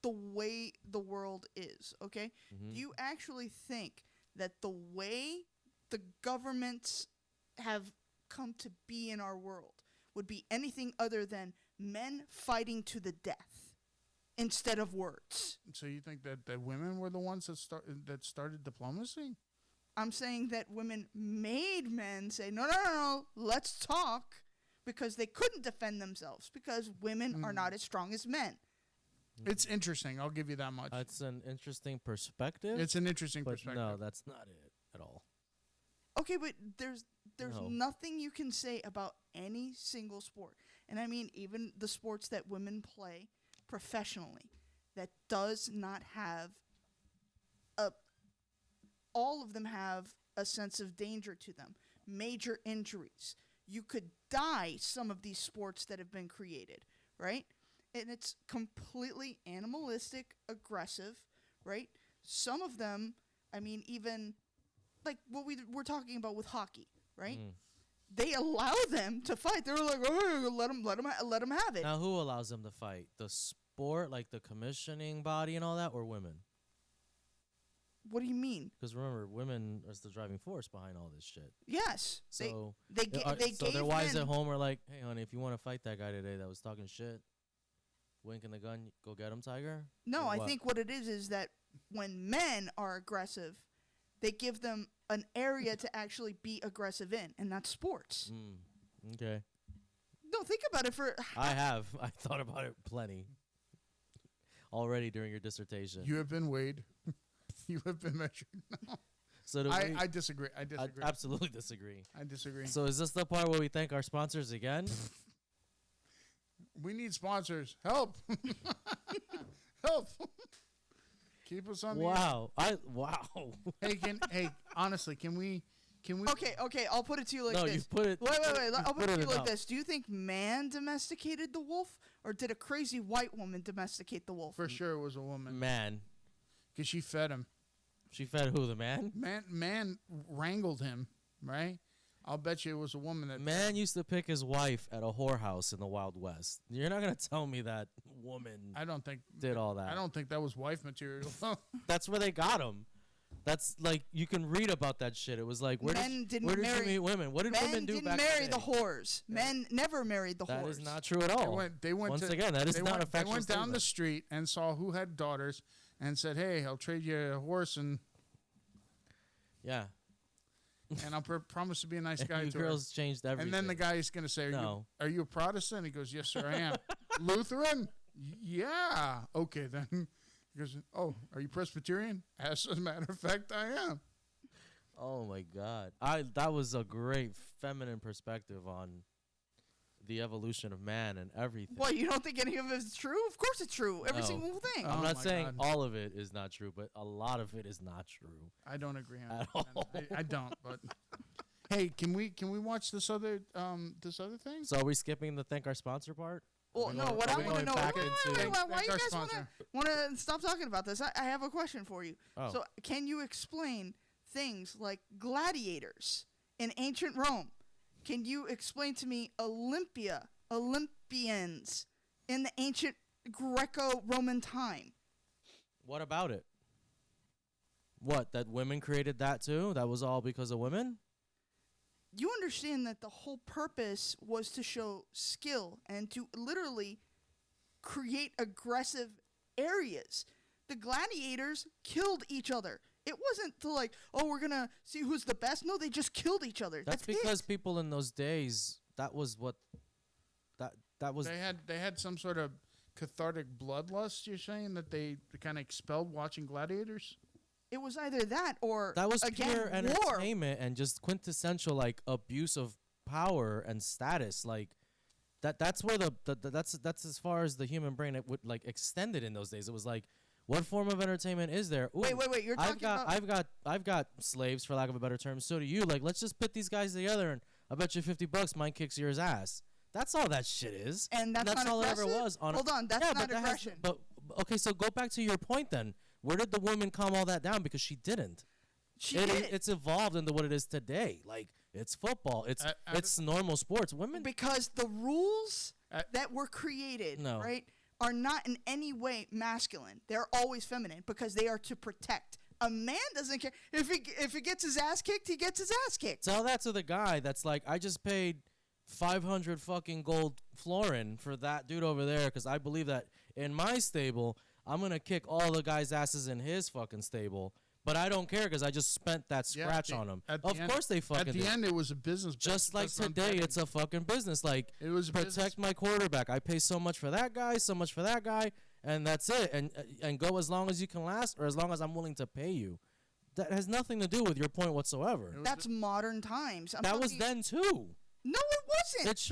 the way the world is, okay, do you actually think that the way the governments have come to be in our world would be anything other than men fighting to the death instead of words? So you think that women were the ones that started diplomacy? I'm saying that women made men say, no, let's talk, because they couldn't defend themselves, because women are not as strong as men. It's interesting. I'll give you that much. That's an interesting perspective. It's an interesting but perspective. No, that's not it at all. Okay, but there's nothing you can say about any single sport. And I mean, even the sports that women play professionally, that does not have all of them have a sense of danger to them. Major injuries. You could die some of these sports that have been created, right? And it's completely animalistic, aggressive, right? Some of them, I mean, even like what we're talking about with hockey, right? They allow them to fight. They're like, oh, let them have it. Now, who allows them to fight? The sport, like the commissioning body and all that, or women? What do you mean? Because remember, women is the driving force behind all this shit. Yes. So so their wives at home are like, hey, honey, if you want to fight that guy today that was talking shit, winking the gun, go get him, Tiger? No, I think what it is that when men are aggressive, they give them an area to actually be aggressive in, and that's sports. Okay. No, think about it for... I thought about it plenty already during your dissertation. You have been weighed. You have been measured. So I disagree. I disagree. I absolutely disagree. I disagree. So is this the part where we thank our sponsors again? We need sponsors. Help. Help. Keep us on Wow. Hey, honestly, can we Okay, I'll put it to you like this. No, you put it... Wait. I'll put it to you like this. Do you think man domesticated the wolf, or did a crazy white woman domesticate the wolf? For sure it was a woman. Man. Because she fed him. She fed who, the man? Man wrangled him, right? I'll bet you it was a woman that... Man used to pick his wife at a whorehouse in the Wild West. You're not going to tell me that woman did all that. I don't think that was wife material. That's where they got him. That's like, you can read about that shit. It was like, where did you meet women? What did women do back then? Men didn't marry the whores. Men never married the whores. That is not true at all. Once again, that is not a factual They went down statement. the street and saw who had daughters and said, hey, I'll trade you a horse and... Yeah. And I'll promise to be a nice guy you to her. Girls changed everything. And then the guy is going to say, are you a Protestant? He goes, yes, sir, I am. Lutheran? Yeah. Okay, then. He goes, oh, are you Presbyterian? As a matter of fact, I am. Oh, my God. That was a great feminine perspective on the evolution of man and everything. Well, you don't think any of it is true? Of course it's true. Every single thing. I'm not saying all of it is not true, but a lot of it is not true. I don't agree on at that. all. I don't, but hey, can we watch this other thing? So are we skipping the thank our sponsor part? Well, no, what I want to know... Why you guys sponsor. want to stop talking about this? I have a question for you. Oh. So can you explain things like gladiators in ancient Rome? Can you explain to me Olympians in the ancient Greco-Roman time? What about it? What, that women created that too? That was all because of women? You understand that the whole purpose was to show skill and to literally create aggressive areas. The gladiators killed each other. It wasn't to like, oh, we're going to see who's the best. No, they just killed each other. That's because people in those days, that was what, that was. They had some sort of cathartic bloodlust, you're saying, that they kind of expelled watching gladiators? It was either that or, that was again, pure entertainment and just quintessential, like, abuse of power and status. Like, that's where that's as far as the human brain it would, like, extended in those days. It was like, what form of entertainment is there? Ooh, wait. You're talking about... I've got slaves, for lack of a better term. So do you. Like, let's just put these guys together, and I bet you $50 mine kicks yours ass. That's all that shit is. And that's not all aggressive? it ever was. Hold on, that's not aggression. Okay, so go back to your point then. Where did the woman calm all that down? Because she didn't. It's evolved into what it is today. Like, it's football. It's normal sports. Women... Because the rules that were created, right, are not in any way masculine. They're always feminine because they are to protect. A man doesn't care. If he gets his ass kicked, he gets his ass kicked. Tell that to the guy that's like, I just paid 500 fucking gold florin for that dude over there because I believe that in my stable, I'm going to kick all the guys' asses in his fucking stable. But I don't care because I just spent that scratch on them. Of course they fucking At the end, it was a business. Just like today, it's a fucking business. Like, it was protect my quarterback. I pay so much for that guy, so much for that guy, and that's it. And go as long as you can last or as long as I'm willing to pay you. That has nothing to do with your point whatsoever. That's modern times. That was then, too. No, it wasn't. It's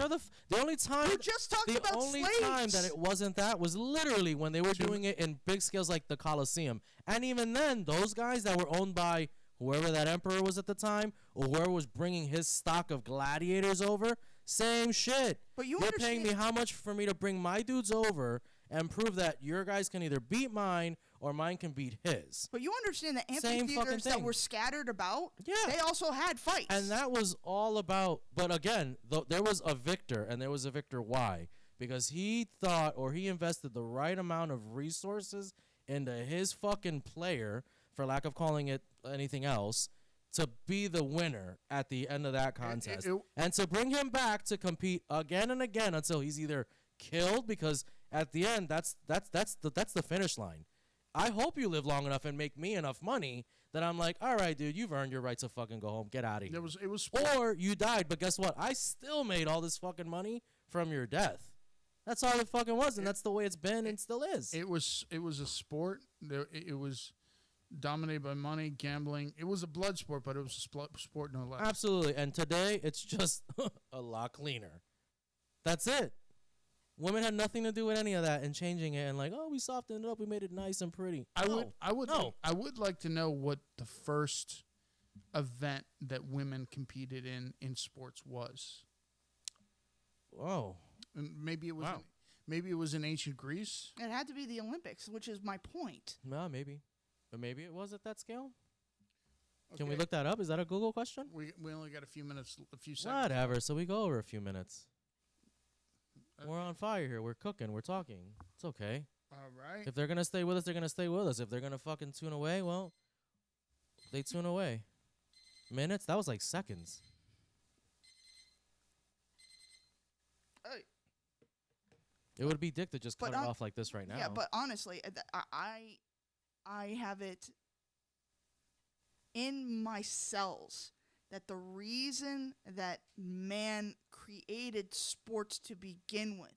the only time You're just talking about the only slaves. time that it wasn't that was literally when they were doing it in big scales like the Colosseum. And even then, those guys that were owned by whoever that emperor was at the time or whoever was bringing his stock of gladiators over, same shit. But you're paying me how much for me to bring my dudes over and prove that your guys can either beat mine or mine can beat his. But you understand that amphitheaters that were scattered about, they also had fights. And that was all about, but again, there was a victor, and there was a victor why? because he thought or he invested the right amount of resources into his fucking player, for lack of calling it anything else, to be the winner at the end of that contest. And to bring him back to compete again and again until he's either killed, because at the end, that's the finish line. I hope you live long enough and make me enough money that I'm like, all right, dude, you've earned your right to fucking go home. Get out of here. Or you died, but guess what? I still made all this fucking money from your death. That's all it fucking was, and that's the way it's been and still is. It was a sport. It was dominated by money, gambling. It was a blood sport, but it was a sport no less. Absolutely. And today, it's just a lot cleaner. That's it. Women had nothing to do with any of that and changing it and like, oh, we softened it up, we made it nice and pretty. I would like to know what the first event that women competed in sports was. Oh. And maybe it was in ancient Greece. It had to be the Olympics, which is my point. No, maybe. But maybe it was at that scale. Okay. Can we look that up? Is that a Google question? We only got a few seconds. Whatever. So we go over a few minutes. We're on fire here. We're cooking. We're talking. It's okay. All right. If they're going to stay with us, they're going to stay with us. If they're going to fucking tune away, well, they tune away. Minutes? That was like seconds. Hey. It would be dick to just cut it off like this right now. Yeah, but honestly, I have it in my cells that the reason that man created sports to begin with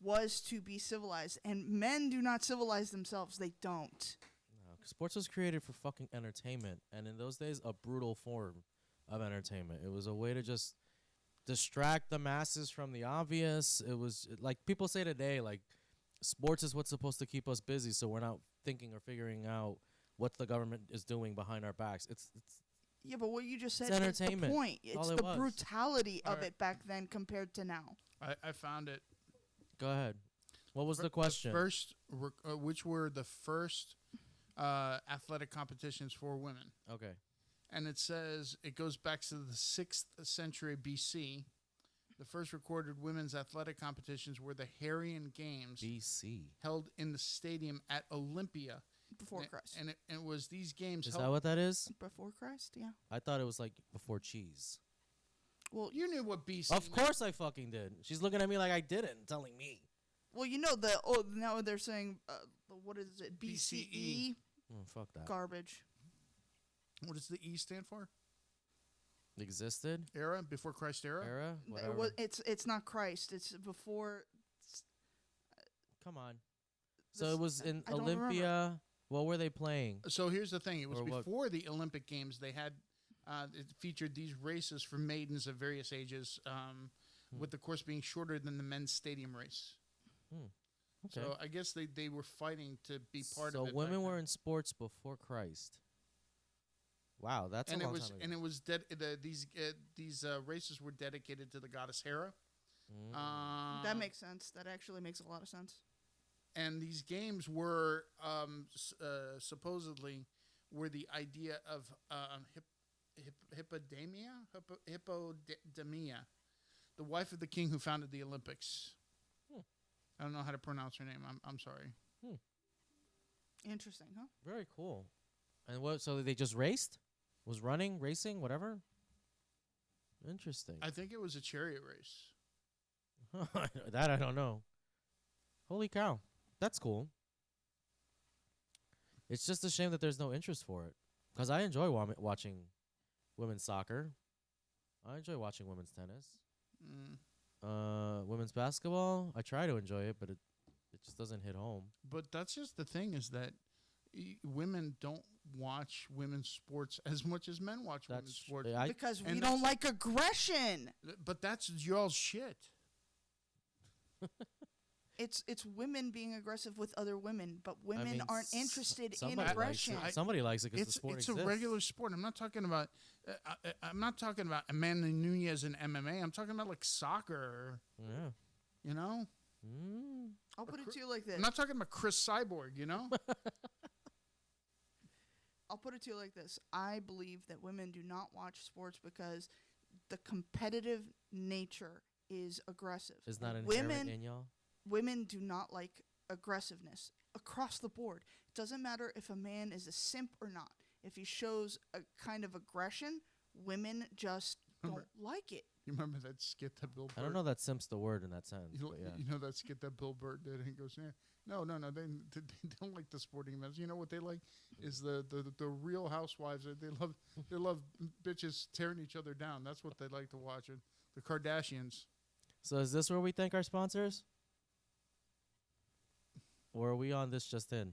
was to be civilized. And men do not civilize themselves. They don't. No, sports was created for fucking entertainment. And in those days, a brutal form of entertainment. It was a way to just distract the masses from the obvious. It was like people say today, like, sports is what's supposed to keep us busy, so we're not thinking or figuring out what the government is doing behind our backs. It's yeah, but what you just said is the point. It's the brutality of it back then compared to now. I found it. Go ahead. What was the question? Which were the first athletic competitions for women? Okay. And it says it goes back to the 6th century BC. The first recorded women's athletic competitions were the Heraean Games. BC. Held in the stadium at Olympia. Before Christ. And it was these games. Is that what that is? Before Christ, yeah. I thought it was like before cheese. Well, you knew what BC Of course I fucking did. She's looking at me like I didn't, telling me. Well, you know, now they're saying, what is it, BCE? Fuck that. Garbage. What does the E stand for? Existed? Era? Before Christ era? Era? Whatever. It's not Christ. It's before. Come on. So it was in Olympia. What were they playing? So here's the thing. It was before the Olympic Games. They had it featured these races for maidens of various ages, with the course being shorter than the men's stadium race. Okay. So I guess they were fighting to be part of it. So women were in sports before Christ. Wow, that's a long time ago. And it was these races were dedicated to the goddess Hera. That makes sense. That actually makes a lot of sense. And these games were supposedly were the idea of Hippodamia, the wife of the king who founded the Olympics. I don't know how to pronounce her name. I'm sorry. Interesting, huh? Very cool. And what? So they just raced? Was running, racing, whatever? Interesting. I think it was a chariot race. That I don't know. Holy cow. That's cool. It's just a shame that there's no interest for it. Because I enjoy watching women's soccer. I enjoy watching women's tennis. Women's basketball, I try to enjoy it, but it just doesn't hit home. But that's just the thing, is that women don't watch women's sports as much as men watch women's sports. Because we don't like aggression. But that's y'all's shit. It's women being aggressive with other women, but women aren't interested in aggression. Somebody likes it because the sport exists. It's a regular sport. I'm not talking about Amanda Nunez and MMA. I'm talking about like soccer. Yeah. You know? I'll put it to you like this. I'm not talking about Chris Cyborg, you know? I'll put it to you like this. I believe that women do not watch sports because the competitive nature is aggressive. Is not inherent in y'all? Women do not like aggressiveness across the board. It doesn't matter if a man is a simp or not. If he shows a kind of aggression, women just don't like it. You remember that skit that Bill Burr? I don't know that simp's the word in that sense. You know that skit that Bill Burr did, and he goes, yeah, no, they don't like the sporting events. You know what they like is the Real Housewives. They love bitches tearing each other down. That's what they like to watch. And the Kardashians. So is this where we thank our sponsors? Or are we on this just in?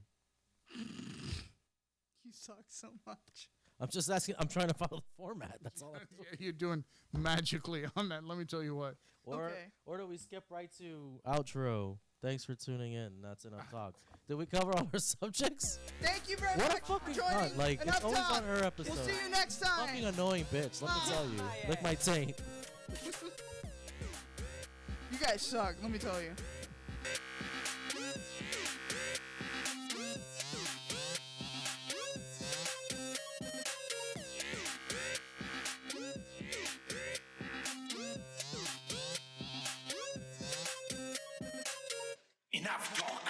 You suck so much. I'm just asking. I'm trying to follow the format. That's all I'm doing. You're doing magically on that. Let me tell you what. Or do we skip right to outro? Thanks for tuning in. That's enough talk. Did we cover all our subjects? Thank you very what much a fucking for joining. cunt. Like, it's always on her episode. We'll see you next time. Fucking annoying bitch. Let me tell you. Lick my taint. You guys suck. Let me tell you. Enough talk.